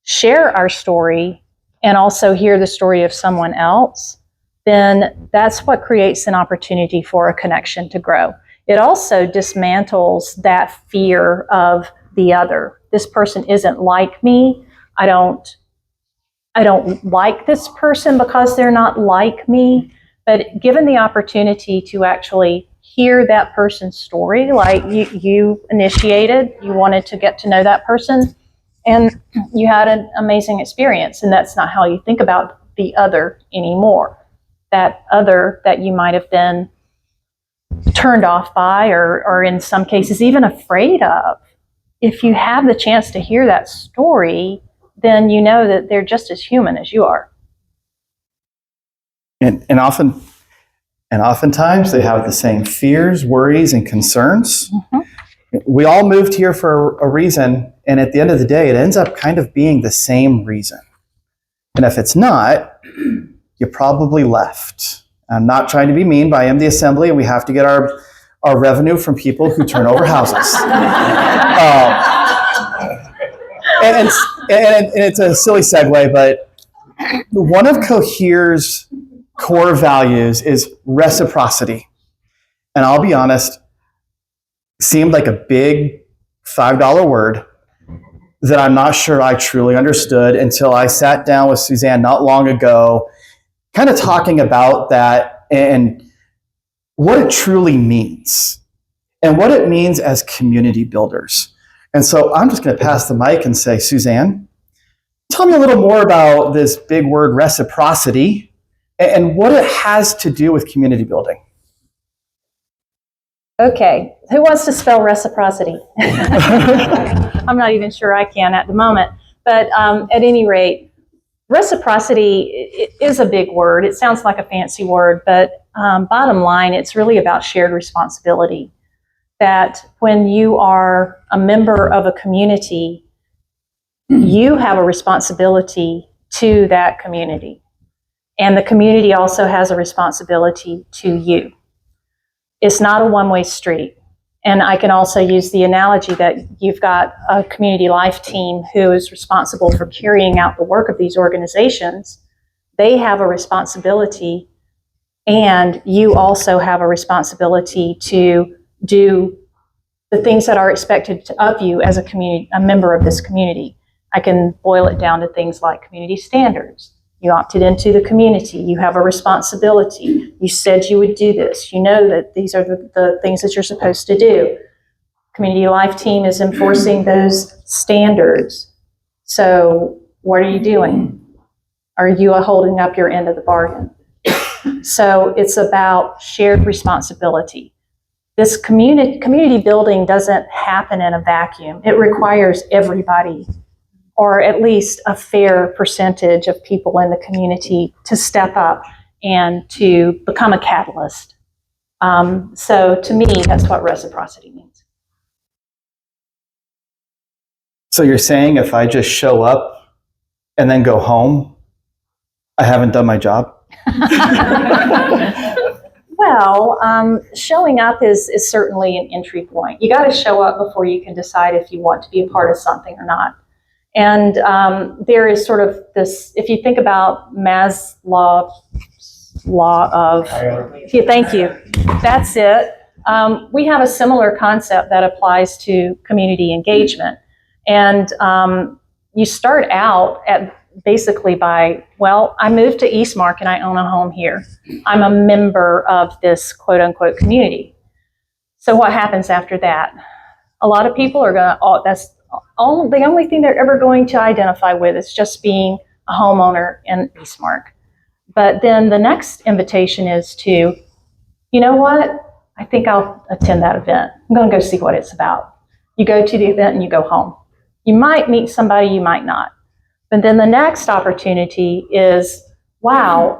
S3: share our story and also hear the story of someone else, then that's what creates an opportunity for a connection to grow. It also dismantles that fear of the other. This person isn't like me. I don't like this person because they're not like me. But given the opportunity to actually hear that person's story, like you initiated, you wanted to get to know that person, and you had an amazing experience, and that's not how you think about the other anymore. That other that you might have been turned off by, or in some cases even afraid of, if you have the chance to hear that story, then you know that they're just as human as you are.
S1: And oftentimes they have the same fears, worries, and concerns. Mm-hmm. We all moved here for a reason, and at the end of the day, it ends up kind of being the same reason. And if it's not, you probably left. I'm not trying to be mean, but I am the assembly, and we have to get our revenue from people who turn over houses. And it's a silly segue, but one of Cohere's core values is reciprocity. And I'll be honest, seemed like a big $5 word that I'm not sure I truly understood until I sat down with Suzanne not long ago, kind of talking about that and what it truly means and what it means as community builders. And so I'm just going to pass the mic and say, Suzanne, tell me a little more about this big word reciprocity and what it has to do with community building.
S3: Okay, who wants to spell reciprocity? I'm not even sure I can at the moment, but at any rate, reciprocity is a big word. It sounds like a fancy word, but bottom line, it's really about shared responsibility. That when you are a member of a community, you have a responsibility to that community. And the community also has a responsibility to you. It's not a one-way street. And I can also use the analogy that you've got a community life team who is responsible for carrying out the work of these organizations. They have a responsibility, and you also have a responsibility to do the things that are expected of you as a member of this community. I can boil it down to things like community standards. You opted into the community. You have a responsibility. You said you would do this. You know that these are the things that you're supposed to do. Community life team is enforcing those standards. So what are you doing? Are you holding up your end of the bargain? So it's about shared responsibility. This community building doesn't happen in a vacuum. It requires everybody, or at least a fair percentage of people in the community, to step up and to become a catalyst. So to me, that's what reciprocity means.
S1: So you're saying if I just show up and then go home, I haven't done my job?
S3: Well, showing up is certainly an entry point. You got to show up before you can decide if you want to be a part of something or not. And there is sort of this, if you think about Maslow's law of, thank you, that's it. We have a similar concept that applies to community engagement. And you start out at basically by, well, I moved to Eastmark and I own a home here. I'm a member of this quote unquote community. So what happens after that? A lot of people are going to, that's the only thing they're ever going to identify with is just being a homeowner in Eastmark. But then the next invitation is to, you know what? I think I'll attend that event. I'm going to go see what it's about. You go to the event and you go home. You might meet somebody, you might not. But then the next opportunity is, wow,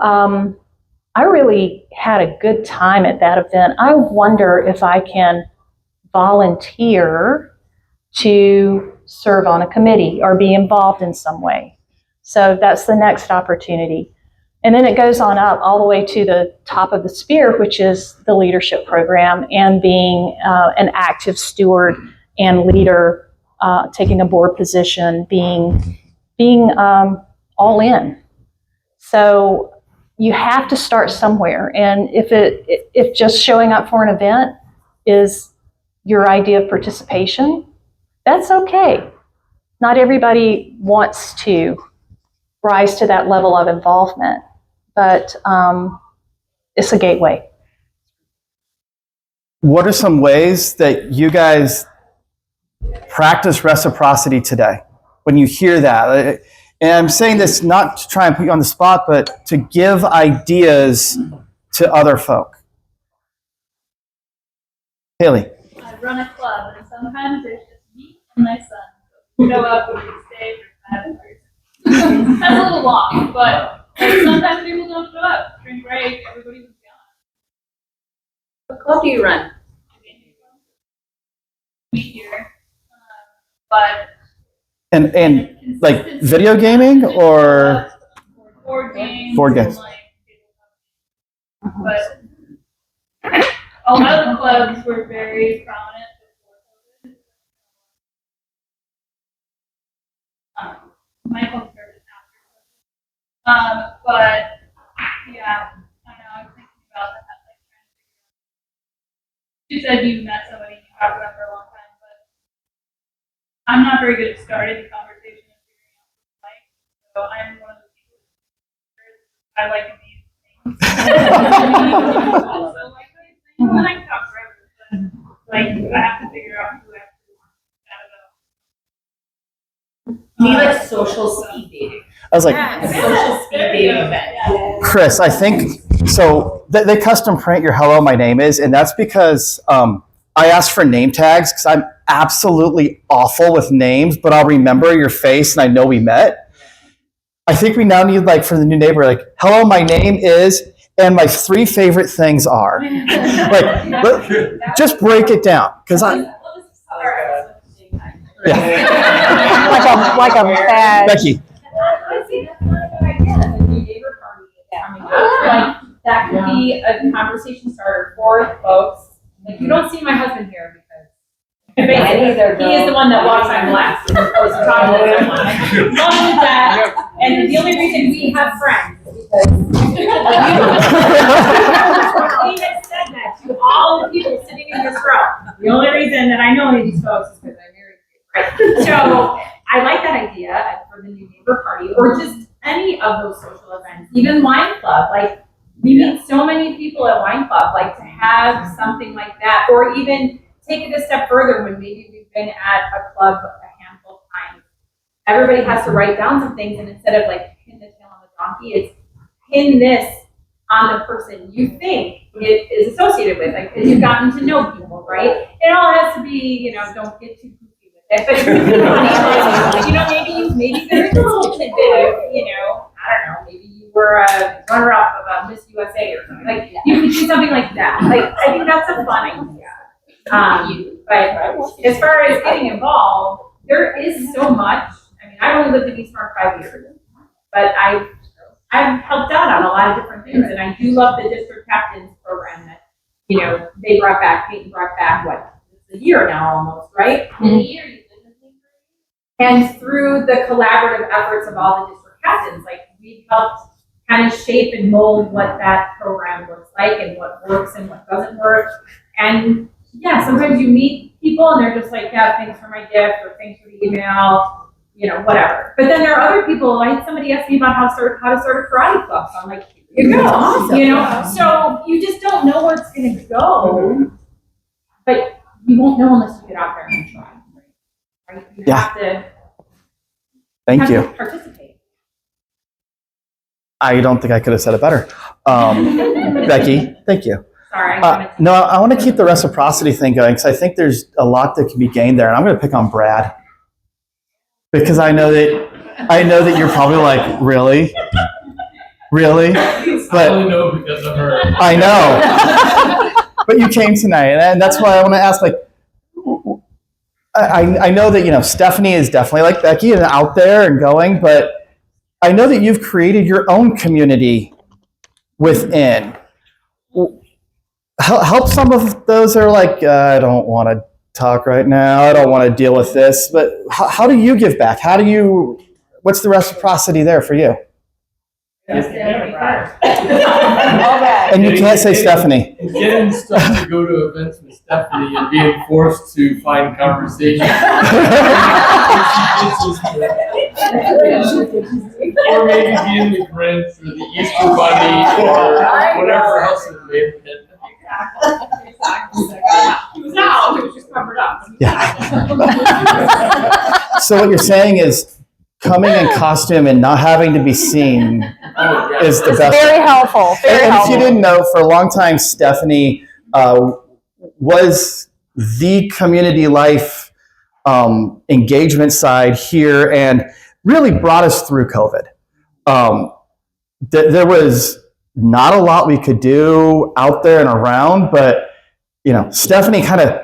S3: I really had a good time at that event. I wonder if I can volunteer to serve on a committee or be involved in some way. So that's the next opportunity. And then it goes on up all the way to the top of the spear, which is the leadership program and being an active steward and leader, taking a board position, being all in. So you have to start somewhere. And if just showing up for an event is your idea of participation. That's okay. Not everybody wants to rise to that level of involvement, but it's a gateway.
S1: What are some ways that you guys practice reciprocity today? When you hear that, and I'm saying this not to try and put you on the spot, but to give ideas to other folk. Haley.
S11: I run a club, and sometimes there's just me and my son. We go up and we stay for 5 hours. That's a little long, but like, sometimes people don't show up. Spring break, everybody was gone.
S2: What club do you run?
S11: Me here, but
S1: And like video gaming or
S11: board games.
S1: Board games.
S11: And, like, but a lot of the clubs were very prominent before COVID. My club started after. But yeah, I know I was thinking about that. Like, trying to figure out. You said you met somebody you talked about for a long time, but I'm not very good at starting the conversation and figuring out what it's like. So I'm one of those people. I like these things. Also like these things, and I can talk forever, but like I have to figure out who actually chat about.
S6: Be like social speed dating.
S1: I was like,
S6: Social speed dating event.
S1: Chris, I think so. They custom print your "Hello, my name is," and that's because I asked for name tags because I'm absolutely awful with names, but I'll remember your face and I know we met. I think we now need, like, for the new neighbor, like, "Hello, my name is," and my 3 favorite things are. Like, just break it down because yeah.
S3: Like a bad.
S1: Becky.
S12: Honestly, that's not a good idea. The new neighbor party is coming up. Like, that could be a conversation starter for folks. Like, you don't see my husband here because basically he is the one that walks on glass as opposed to talking to someone. Along with that, and the only reason we have friends is because he has said that to all the people sitting in this row. The only reason that I know any of these folks is because I'm married to you, right? So I like that idea for the new neighbor party, or just any of those social events, even wine club. Like, we meet so many people at wine club, like to have something like that, or even take it a step further when maybe we've been at a club a handful of times. Everybody has to write down some things, and instead of like pin the tail on the donkey, it's pin this on the person you think it is associated with, like, because you've gotten to know people, right? It all has to be, don't get too goofy with it, but maybe there is a little tidbit of, I don't know, maybe you were a runner-up of a Miss USA or something. Like, you could do something like that. Like, I think that's a fun idea. But as far as getting involved, there is so much. I mean, I only lived in Eastmark 5 years, but I've helped out on a lot of different things, and I do love the district captains program that, they brought back, Peyton brought back, it's a year now almost, right? And through the collaborative efforts of all the district captains, like, we've helped kind of shape and mold what that program looks like and what works and what doesn't work. And yeah, sometimes you meet people and they're just like, yeah, thanks for my gift, or thanks for the email, whatever. But then there are other people, like somebody asked me about how to start a karate club. So I'm like, here you go. Awesome. So you just don't know where it's going to go, but you won't know unless you get out there and try. Right? You have to.
S1: Thank you.
S12: Participate.
S1: I don't think I could have said it better. Becky, thank you.
S12: Sorry.
S1: No, I want to keep the reciprocity thing going because I think there's a lot that can be gained there. And I'm going to pick on Brad because I know that you're probably like, really? But
S5: I only know because of her.
S1: I know. But you came tonight, and that's why I want to ask, like, I know that, Stephanie is definitely like Becky and out there and going, but I know that you've created your own community within. Help some of those that are like, I don't want to talk right now. I don't want to deal with this. But how do you give back? What's the reciprocity there for you?
S12: All
S1: There And you can't say Stephanie.
S10: Getting stuff to go to events with Stephanie and being forced to find conversation. Or maybe being the Grinch or the Easter Bunny or whatever else it may have been.
S12: She was out, it was just covered up.
S1: So what you're saying is coming in costume and not having to be seen is the
S3: It's
S1: best.
S3: very helpful. Very
S1: And if
S3: helpful.
S1: you didn't know, for a long time, Stephanie was the community life engagement side here and really brought us through COVID. There was not a lot we could do out there and around, but Stephanie kind of,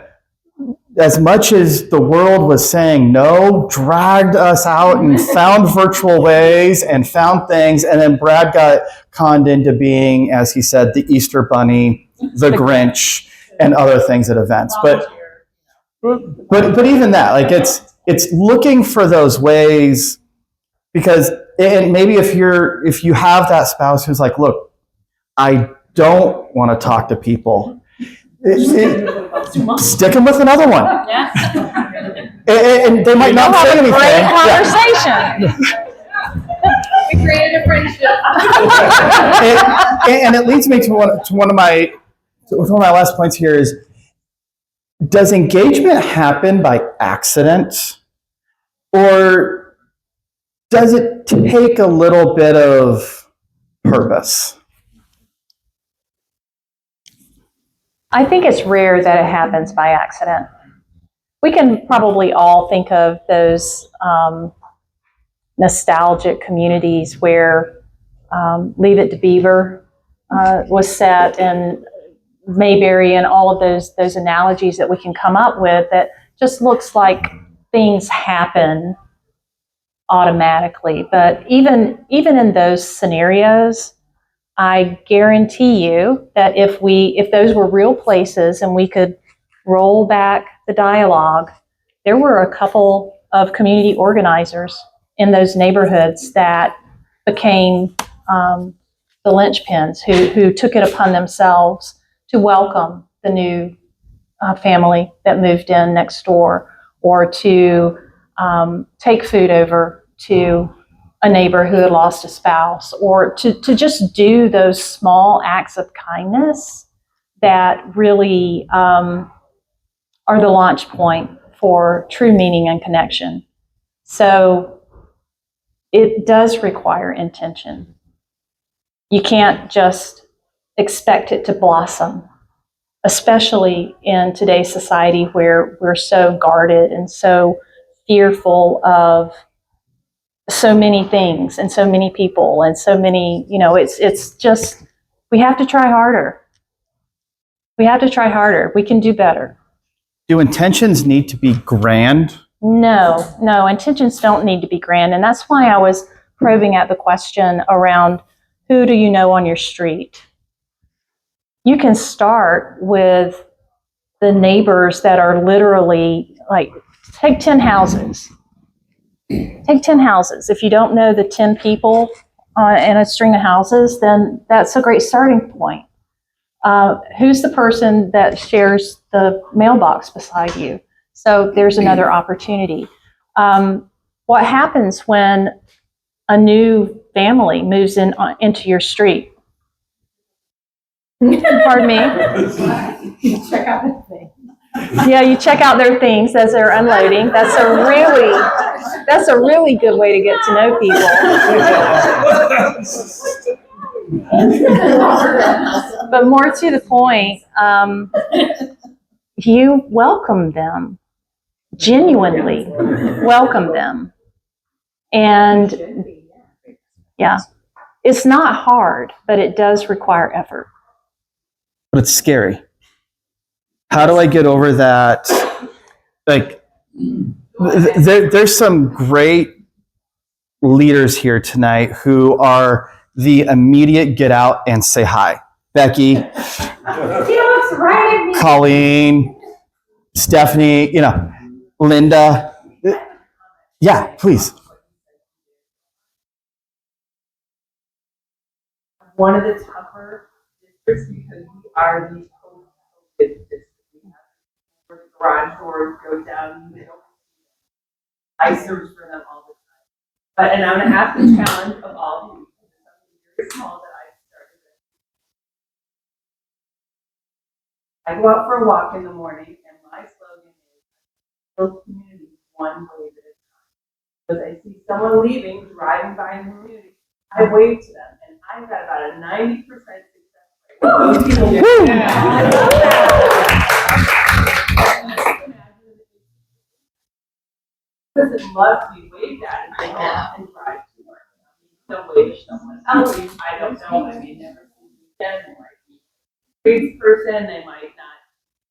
S1: as much as the world was saying no, dragged us out and found virtual ways and found things. And then Brad got conned into being, as he said, the Easter Bunny, the Grinch, and other things at events. But even that, like it's looking for those ways, because, and maybe if you have that spouse who's like, look, I don't want to talk to people. Stick them with another one.
S3: Yeah.
S1: And they might not say anything.
S3: Great
S1: Yeah.
S3: conversation.
S2: We created a friendship.
S1: And it leads me to one of my last points here is, does engagement happen by accident, or does it take a little bit of purpose?
S3: I think it's rare that it happens by accident. We can probably all think of those nostalgic communities where Leave It to Beaver was set, and Mayberry, and all of those analogies that we can come up with that just looks like things happen automatically. But even in those scenarios, I guarantee you that if those were real places and we could roll back the dialogue, there were a couple of community organizers in those neighborhoods that became the linchpins who took it upon themselves to welcome the new family that moved in next door, or to take food over to a neighbor who had lost a spouse, or to just do those small acts of kindness that really are the launch point for true meaning and connection. So it does require intention. You can't just expect it to blossom, especially in today's society where we're so guarded and so fearful of so many things and so many people and so many, it's just, we have to try harder. We have to try harder. We can do better.
S1: Do intentions need to be grand?
S3: No, intentions don't need to be grand. And that's why I was probing at the question around, who do you know on your street? You can start with the neighbors that are literally, like, take 10 houses. Take 10 houses. If you don't know the 10 people in a string of houses, then that's a great starting point. Who's the person that shares the mailbox beside you? So there's another opportunity. What happens when a new family moves into your street? Pardon me?
S6: Check out the thing.
S3: Yeah, you check out their things as they're unloading. That's a really good way to get to know people. But more to the point, you welcome them, genuinely welcome them. And yeah, it's not hard, but it does require effort.
S1: But it's scary. How do I get over that? Like, there's some great leaders here tonight who are the immediate get out and say hi. Becky, Colleen, Stephanie, Linda. Yeah, please.
S9: One of the tougher because we are the COVID district. Where the garage doors go down, you know. I search for them all the time. But, and I'm gonna ask the challenge of all of you, because it's something very small that I started with. I go out for a walk in the morning, and my slogan is, build community one wave at a time. Because I see someone leaving, driving by in the community, I wave to them, and I've got about a 90% success rate. Those people get I love that. Doesn't love to be waved at and they go off and drive to work. Don't wave to someone else. I don't know. I may never see them. They might be a crazy person. They might not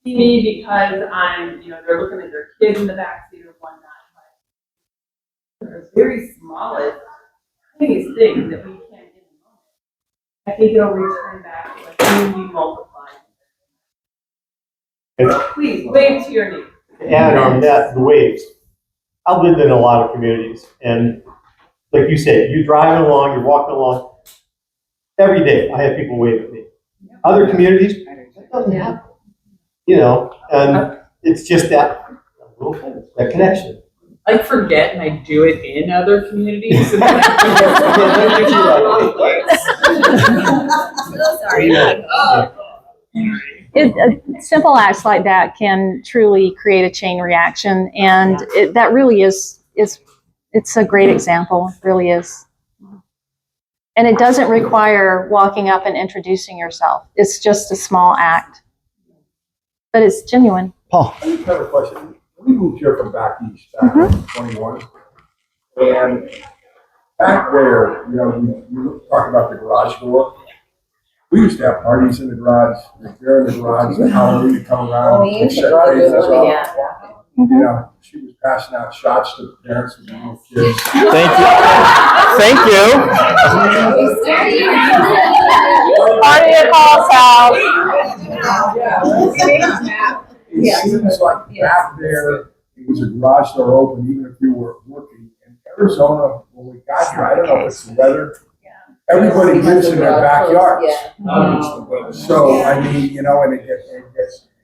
S9: see me because I'm, you know, they're looking at their kids in the backseat or whatnot. But the very smallest, tiniest thing that we can in the moment, I think it'll return back to a community multiplied. So please wave to your neighbor.
S7: And on that, the waves. I've lived in a lot of communities, and like you said, you're driving along, you're walking along. Every day, I have people wave at me. Other communities, that doesn't happen. You know, and it's just that little thing, that connection.
S9: I forget and I do it in other communities. And then
S3: Simple acts like that can truly create a chain reaction, and that really is it's a great example. It really is. And it doesn't require walking up and introducing yourself. It's just a small act, but it's genuine.
S1: Paul.
S13: I just have a question. We moved here from back east, back in 21, and back there, you know, you talk about the garage door. We used to have parties in the garage, there in the garage, the Halloween to come around. And set tables up. You know, she was passing out shots to parents with little kids.
S1: Thank you. Thank you.
S3: Party at Paul's house.
S13: It seems like back there, it was a garage door open, even if you were working. In Arizona, when we got here, I don't know if it's the weather, everybody lives in their backyards. So, I mean, you know, and it gets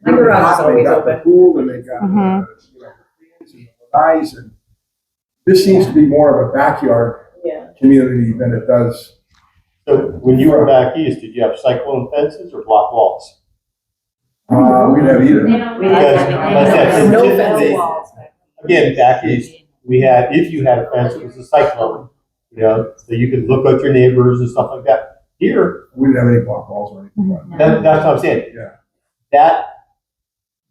S13: hot, they got the pool, and they got, you know, fans and guys, and this seems to be more of a backyard community than it does.
S7: So when you were back east, did you have cyclone fences or block walls?
S13: We'd have either.
S7: Again, back east, we had, if you had a fence, it was a cyclone, you know, so you could look at your neighbors and stuff like that. Here,
S13: we didn't have any block walls or anything.
S7: that's what I'm saying.
S13: Yeah.
S7: That,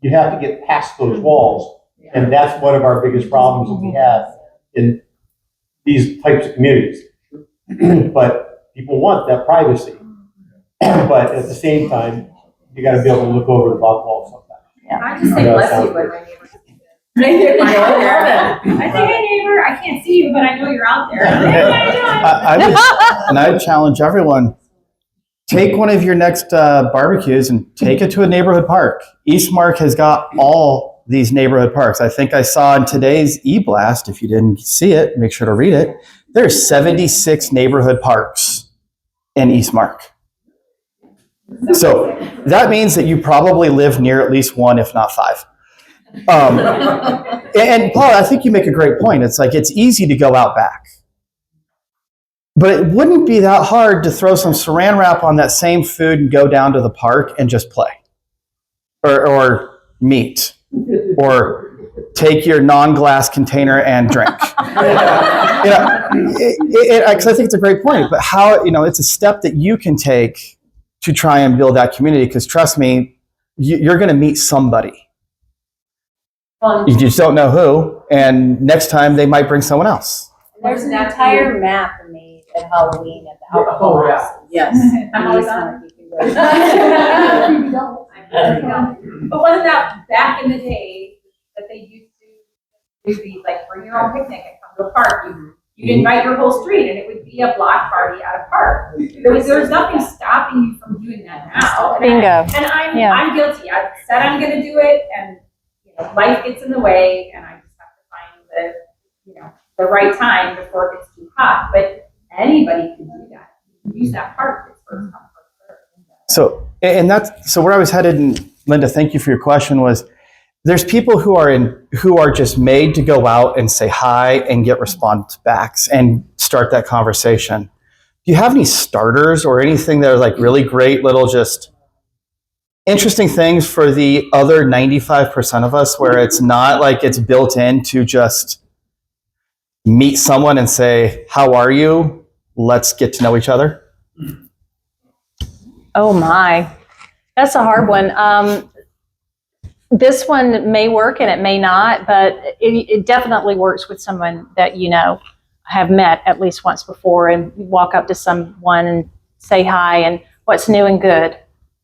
S7: you have to get past those walls, and that's one of our biggest problems that we have in these types of communities. But people want that privacy, but at the same time, you got to be able to look over the block wall sometimes.
S12: I just say bless you when my neighbor. I say, hey neighbor, I can't see you, but I know you're out there.
S1: I would challenge everyone. Take one of your next barbecues and take it to a neighborhood park. Eastmark has got all these neighborhood parks. I think I saw in today's e-blast, if you didn't see it, make sure to read it. There's 76 neighborhood parks in Eastmark. So that means that you probably live near at least one, if not five. And Paul, I think you make a great point. It's like, it's easy to go out back. But it wouldn't be that hard to throw some saran wrap on that same food and go down to the park and just play. Or meet. Or take your non-glass container and drink. Because I think it's a great point. But how, it's a step that you can take to try and build that community. Because trust me, you're going to meet somebody. You just don't know who. And next time they might bring someone else.
S14: There's an entire map made at Halloween at the alcohol house.
S12: Yes. I'm always on. But wasn't that back in the day that they used to do these, like, bring your own picnic and come to a park? You'd invite your whole street and it would be a block party at a park. There was nothing stopping you from doing that now.
S3: Bingo.
S12: And I'm guilty. I've said I'm gonna do it, and life gets in the way, and I just have to find the right time before it gets too hot. But anybody can do that. Use that park. It's first come, first served.
S1: So And that's, so where I was headed, and Linda, thank you for your question, was there's people who are just made to go out and say hi and get response backs and start that conversation. Do you have any starters or anything that are like really great little just interesting things for the other 95% of us where it's not like it's built in to just meet someone and say, how are you? Let's get to know each other.
S3: Oh my, that's a hard one. This one may work and it may not, but it definitely works with someone that you know, have met at least once before, and you walk up to someone and say hi and what's new and good.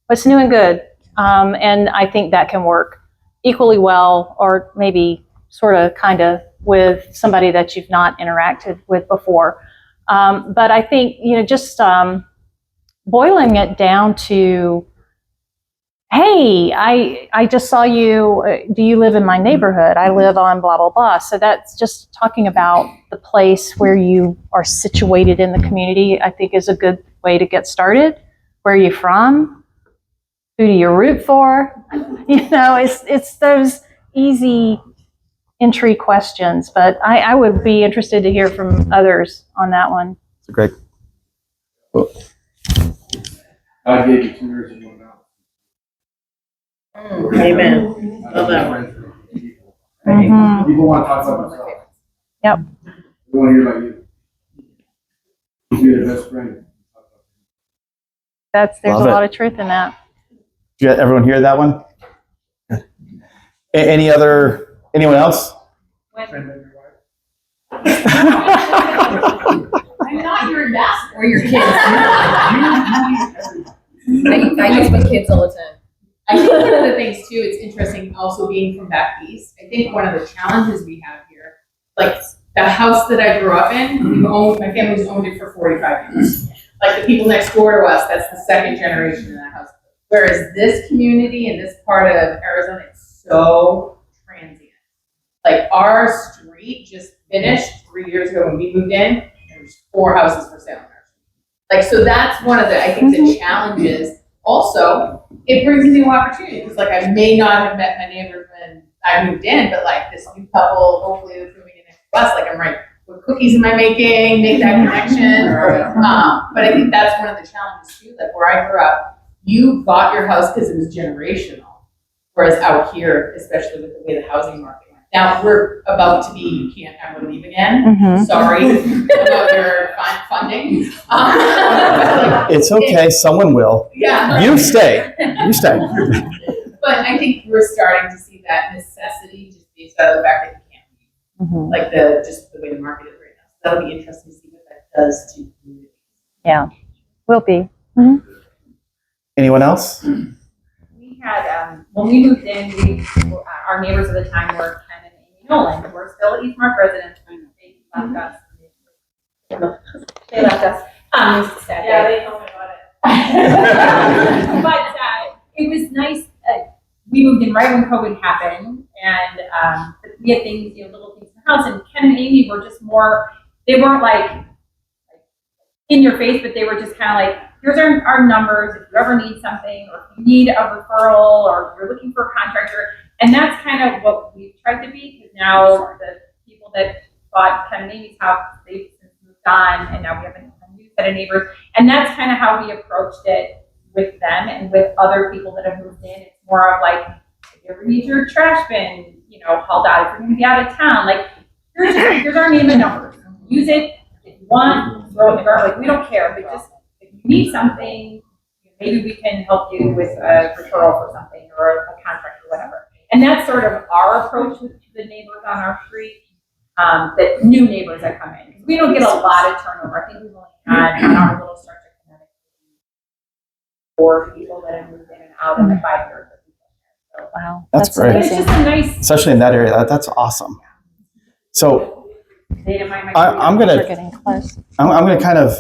S3: What's new and good? And I think that can work equally well, or maybe sort of kind of with somebody that you've not interacted with before. But I think, you know, just boiling it down to, hey, I just saw you, do you live in my neighborhood? I live on blah, blah, blah. So that's just talking about the place where you are situated in the community, I think is a good way to get started. Where are you from? Who do you root for? You know, it's those easy entry questions, but I would be interested to hear from others on that one.
S1: It's a great.
S13: I gave you 2 years ago now.
S6: Amen. Love that.
S3: Mhm.
S13: People want to talk about themselves.
S3: Yep.
S13: They want to hear about you. You're their best friend.
S3: There's
S1: Love
S3: a
S1: it.
S3: lot of truth in that.
S1: Did everyone hear that one? Anyone else?
S6: I'm not your ambassador.
S15: Or your kids. I use my kids all the time.
S6: I think one of the things too, it's interesting also being from back east. I think one of the challenges we have here, like the house that I grew up in, my family's owned it for 45 years. Like the people next door to us, that's the second generation in that house. Whereas this community and this part of Arizona, it's so transient. Like our street just finished 3 years ago when we moved in. There's 4 houses for sale in our street. Like, so that's one of the, I think the challenges. Also, it brings new opportunities. Because like I may not have met my neighbors when I moved in, but like this new couple, hopefully that's moving in next to us, like I'm right, what cookies am I making? Make that connection. But I think that's one of the challenges too. Like where I grew up, you bought your house because it was generational. Whereas out here, especially with the way the housing market went. Now we're about to be, you can't ever leave again.
S3: Mhm.
S6: Sorry about your funding.
S1: It's okay. Someone will.
S6: Yeah.
S1: You stay. You stay.
S6: But I think we're starting to see that necessity just based out of the fact that you can't leave.
S3: Mhm.
S6: Like just the way the market is right now. So that'll be interesting to see what that does to communities.
S3: Yeah, will be.
S1: Anyone else?
S12: We had, when we moved in, our neighbors at the time were Ken and Amy Nolan, who are still Eastmark residents. They left us. They left us. It's sad.
S6: Yeah, they told me about it.
S12: But it was nice. We moved in right when COVID happened, and we had things, little things in the house. And Ken and Amy were just more. They weren't like in your face, but they were just kind of like, here's our numbers. If you ever need something, or if you need a referral, or you're looking for a contractor, and that's kind of what we've tried to be. Because now the people that bought Ken and Amy's house, they've since moved on, and now we have a new set of neighbors. And that's kind of how we approached it with them and with other people that have moved in. It's more of like, if you ever need your trash bin, hauled out, if you're going to be out of town, like here's our name and number. Use it if you want. Throw it in the garbage. Like we don't care, but just if you need something, maybe we can help you with a referral for something or a contract or whatever. And that's sort of our approach to the neighbors on our street. The new neighbors that come in. We don't get a lot of turnover. I think we've only had on our little stretch of Connecticut 4 people that have moved in and out in the 5 years that we've been there. So,
S3: Wow,
S1: That's great.
S12: It's just a nice.
S1: Especially in that area. That's awesome. So I'm
S3: We're
S1: gonna
S3: getting close.
S1: I'm gonna kind of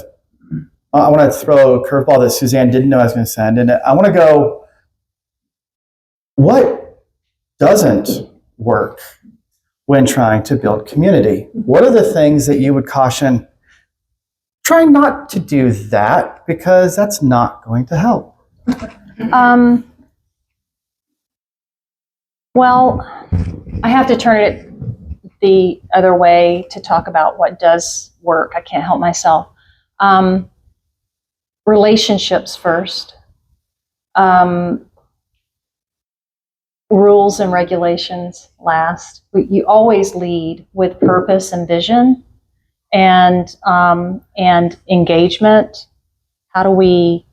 S1: I want to throw a curveball that Suzanne didn't know I was going to send, and I want to go. What doesn't work when trying to build community? What are the things that you would caution? Try not to do that because that's not going to help.
S3: Well, I have to turn it the other way to talk about what does work. I can't help myself. Relationships first. Rules and regulations last. You always lead with purpose and vision, and engagement. How do we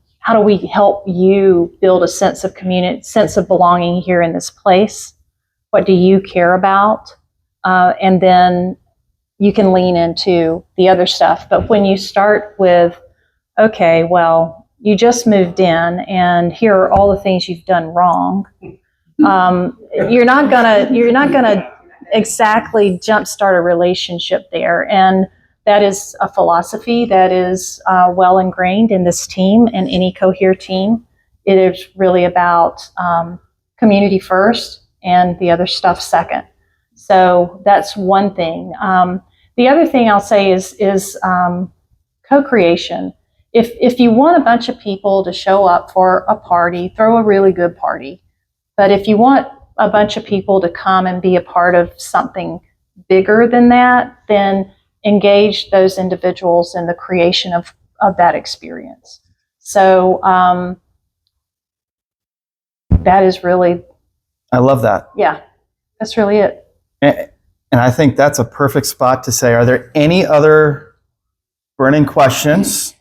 S3: help you build a sense of community, sense of belonging here in this place? What do you care about? And then you can lean into the other stuff. But when you start with, okay, well, you just moved in, and here are all the things you've done wrong. You're not gonna exactly jumpstart a relationship there, and that is a philosophy that is well ingrained in this team and any Cohere team. It is really about community first and the other stuff second. So that's one thing. The other thing I'll say is co-creation. If you want a bunch of people to show up for a party, throw a really good party. But if you want a bunch of people to come and be a part of something bigger than that, then engage those individuals in the creation of that experience. So that is really...
S1: I love that.
S3: Yeah, that's really it.
S1: And I think that's a perfect spot to say, are there any other burning questions?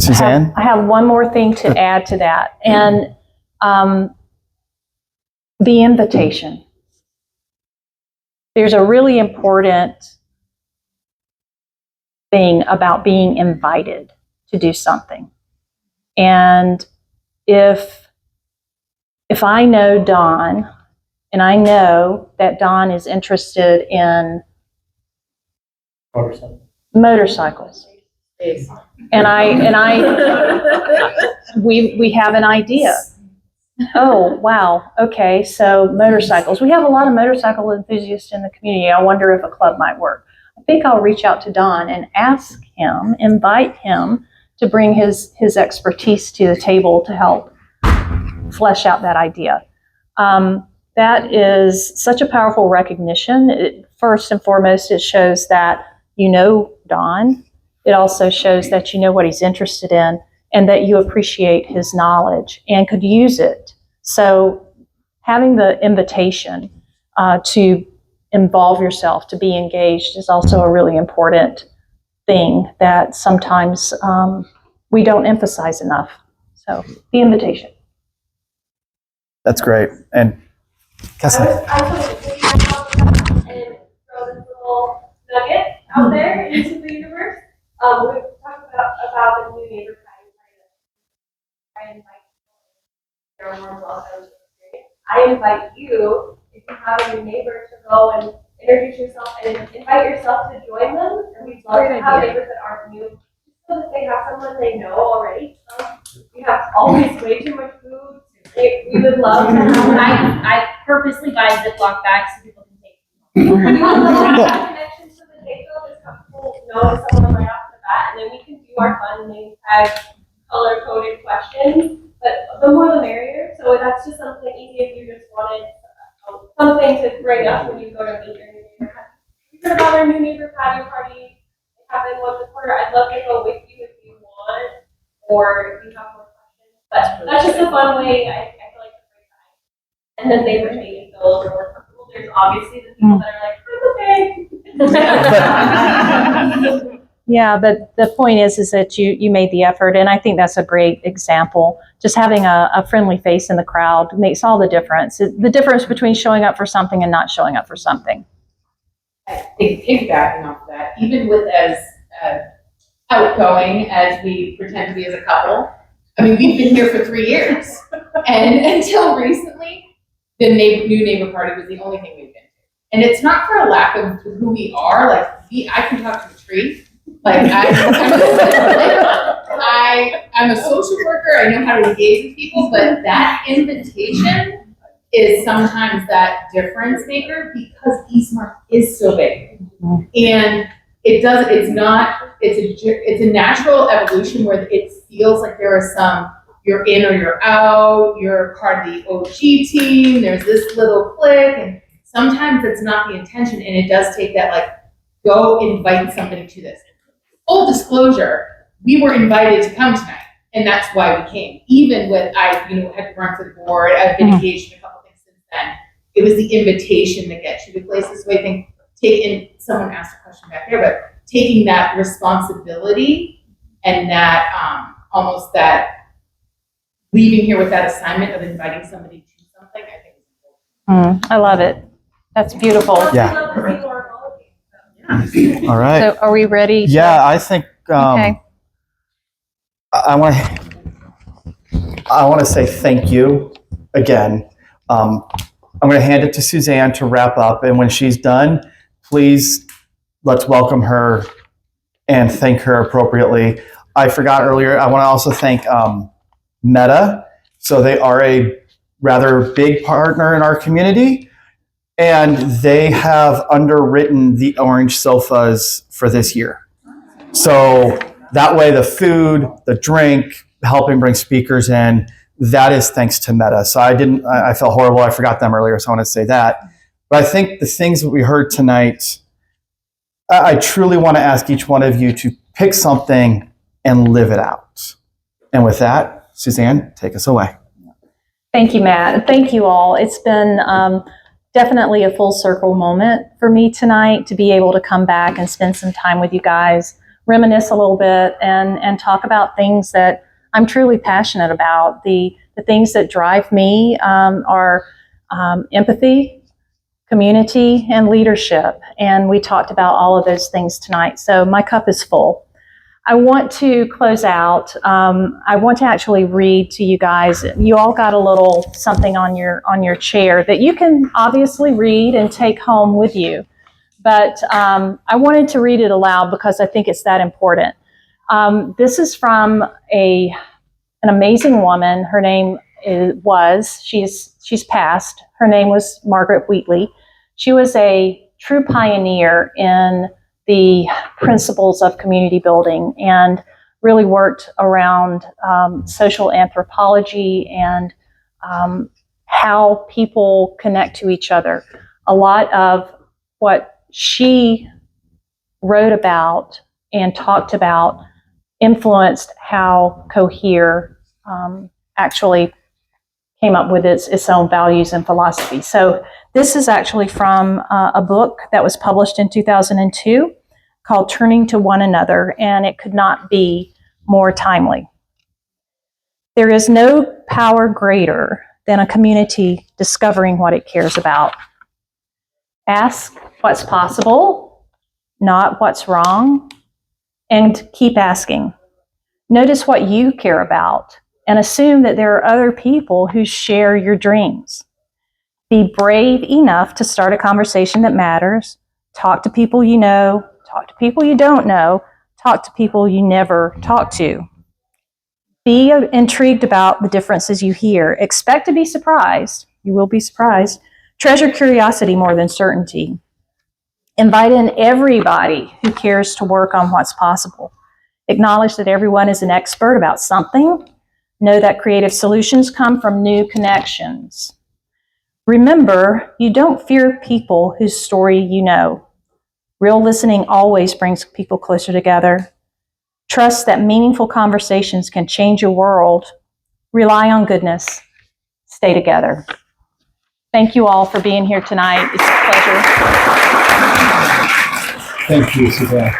S1: Suzanne?
S3: I have one more thing to add to that, and the invitation. There's a really important thing about being invited to do something. And if I know Dawn, and I know that Dawn is interested in motorcycles. And we have an idea. Oh, wow. Okay, so motorcycles. We have a lot of motorcycle enthusiasts in the community. I wonder if a club might work. I think I'll reach out to Don and ask him, invite him to bring his expertise to the table to help flesh out that idea. That is such a powerful recognition. First and foremost, it shows that you know Don. It also shows that you know what he's interested in and that you appreciate his knowledge and could use it. So having the invitation to involve yourself, to be engaged, is also a really important thing that sometimes we don't emphasize enough. So the invitation.
S1: That's great. And Cassie?
S8: I was going to and throw this little nugget out there into the universe. We talked about the new neighbor I invite you, I invite you, if you have a new neighbor, to go and introduce yourself and invite yourself to join them. And we'd love to have neighbors that aren't new, so that they have someone they know already. We have always way too much food. We would love to have.
S12: I purposely buy Ziploc bags so people can take them.
S8: We would love to have connections to the table. It's comfortable knowing someone right off the bat, and then we can do our fun name tag, color-coded questions. But the more the merrier. So that's just something easy if you just wanted something to bring up when you go to meet your new neighbor. We heard about our new neighbor patio party. It happened once a quarter. I'd love to go with you if you want, or if you have more questions. But that's just a fun way. I feel like to break time. And then neighbors make you feel a little more comfortable. There's obviously the people that are like, I'm okay.
S3: Yeah, but the point is that you made the effort, and I think that's a great example. Just having a friendly face in the crowd makes all the difference. The difference between showing up for something and not showing up for something.
S9: Piggybacking off of that, even with as outgoing as we pretend to be as a couple, I mean, we've been here for 3 years, and until recently, the new neighbor party was the only thing we've been to. And it's not for a lack of who we are. Like, I can talk to a tree. Like, I'm a social worker. I know how to engage with people, but that invitation is sometimes that difference maker because Eastmark is so big, and it's a natural evolution where it
S6: feels like there are some, you're in or you're out, you're part of the OG team, there's this little clique, and sometimes it's not the intention, and it does take that, like, go invite somebody to this. Full disclosure, we were invited to come tonight, and that's why we came. Even with, I, had to run for the board, I've been engaged in a couple things since then. It was the invitation that gets you to places. So I think someone asked a question back there, but taking that responsibility and that, almost that leaving here with that assignment of inviting somebody to something, I think is important.
S3: I love it. That's beautiful.
S1: Yeah. All right.
S3: So are we ready?
S1: Yeah, I think
S3: Okay.
S1: I want to say thank you again. I'm going to hand it to Suzanne to wrap up, and when she's done, please let's welcome her and thank her appropriately. I forgot earlier, I want to also thank Meta. So they are a rather big partner in our community, and they have underwritten the orange sofas for this year. So that way the food, the drink, helping bring speakers in, that is thanks to Meta. So I felt horrible, I forgot them earlier, so I want to say that. But I think the things that we heard tonight, I truly want to ask each one of you to pick something and live it out. And with that, Suzanne, take us away.
S3: Thank you, Matt. Thank you all. It's been definitely a full circle moment for me tonight to be able to come back and spend some time with you guys, reminisce a little bit, and talk about things that I'm truly passionate about. The things that drive me are empathy, community, and leadership. And we talked about all of those things tonight. So my cup is full. I want to close out. I want to actually read to you guys. You all got a little something on your chair that you can obviously read and take home with you. But I wanted to read it aloud because I think it's that important. This is from an amazing woman. Her name she's passed. Her name was Margaret Wheatley. She was a true pioneer in the principles of community building and really worked around social anthropology and how people connect to each other. A lot of what she wrote about and talked about influenced how Cohere actually came up with its own values and philosophy. So this is actually from a book that was published in 2002 called Turning to One Another, and it could not be more timely. There is no power greater than a community discovering what it cares about. Ask what's possible, not what's wrong, and keep asking. Notice what you care about and assume that there are other people who share your dreams. Be brave enough to start a conversation that matters. Talk to people you know, talk to people you don't know, talk to people you never talk to. Be intrigued about the differences you hear. Expect to be surprised. You will be surprised. Treasure curiosity more than certainty. Invite in everybody who cares to work on what's possible. Acknowledge that everyone is an expert about something. Know that creative solutions come from new connections. Remember, you don't fear people whose story you know. Real listening always brings people closer together. Trust that meaningful conversations can change your world. Rely on goodness. Stay together. Thank you all for being here tonight. It's a pleasure.
S1: Thank you, Suzanne.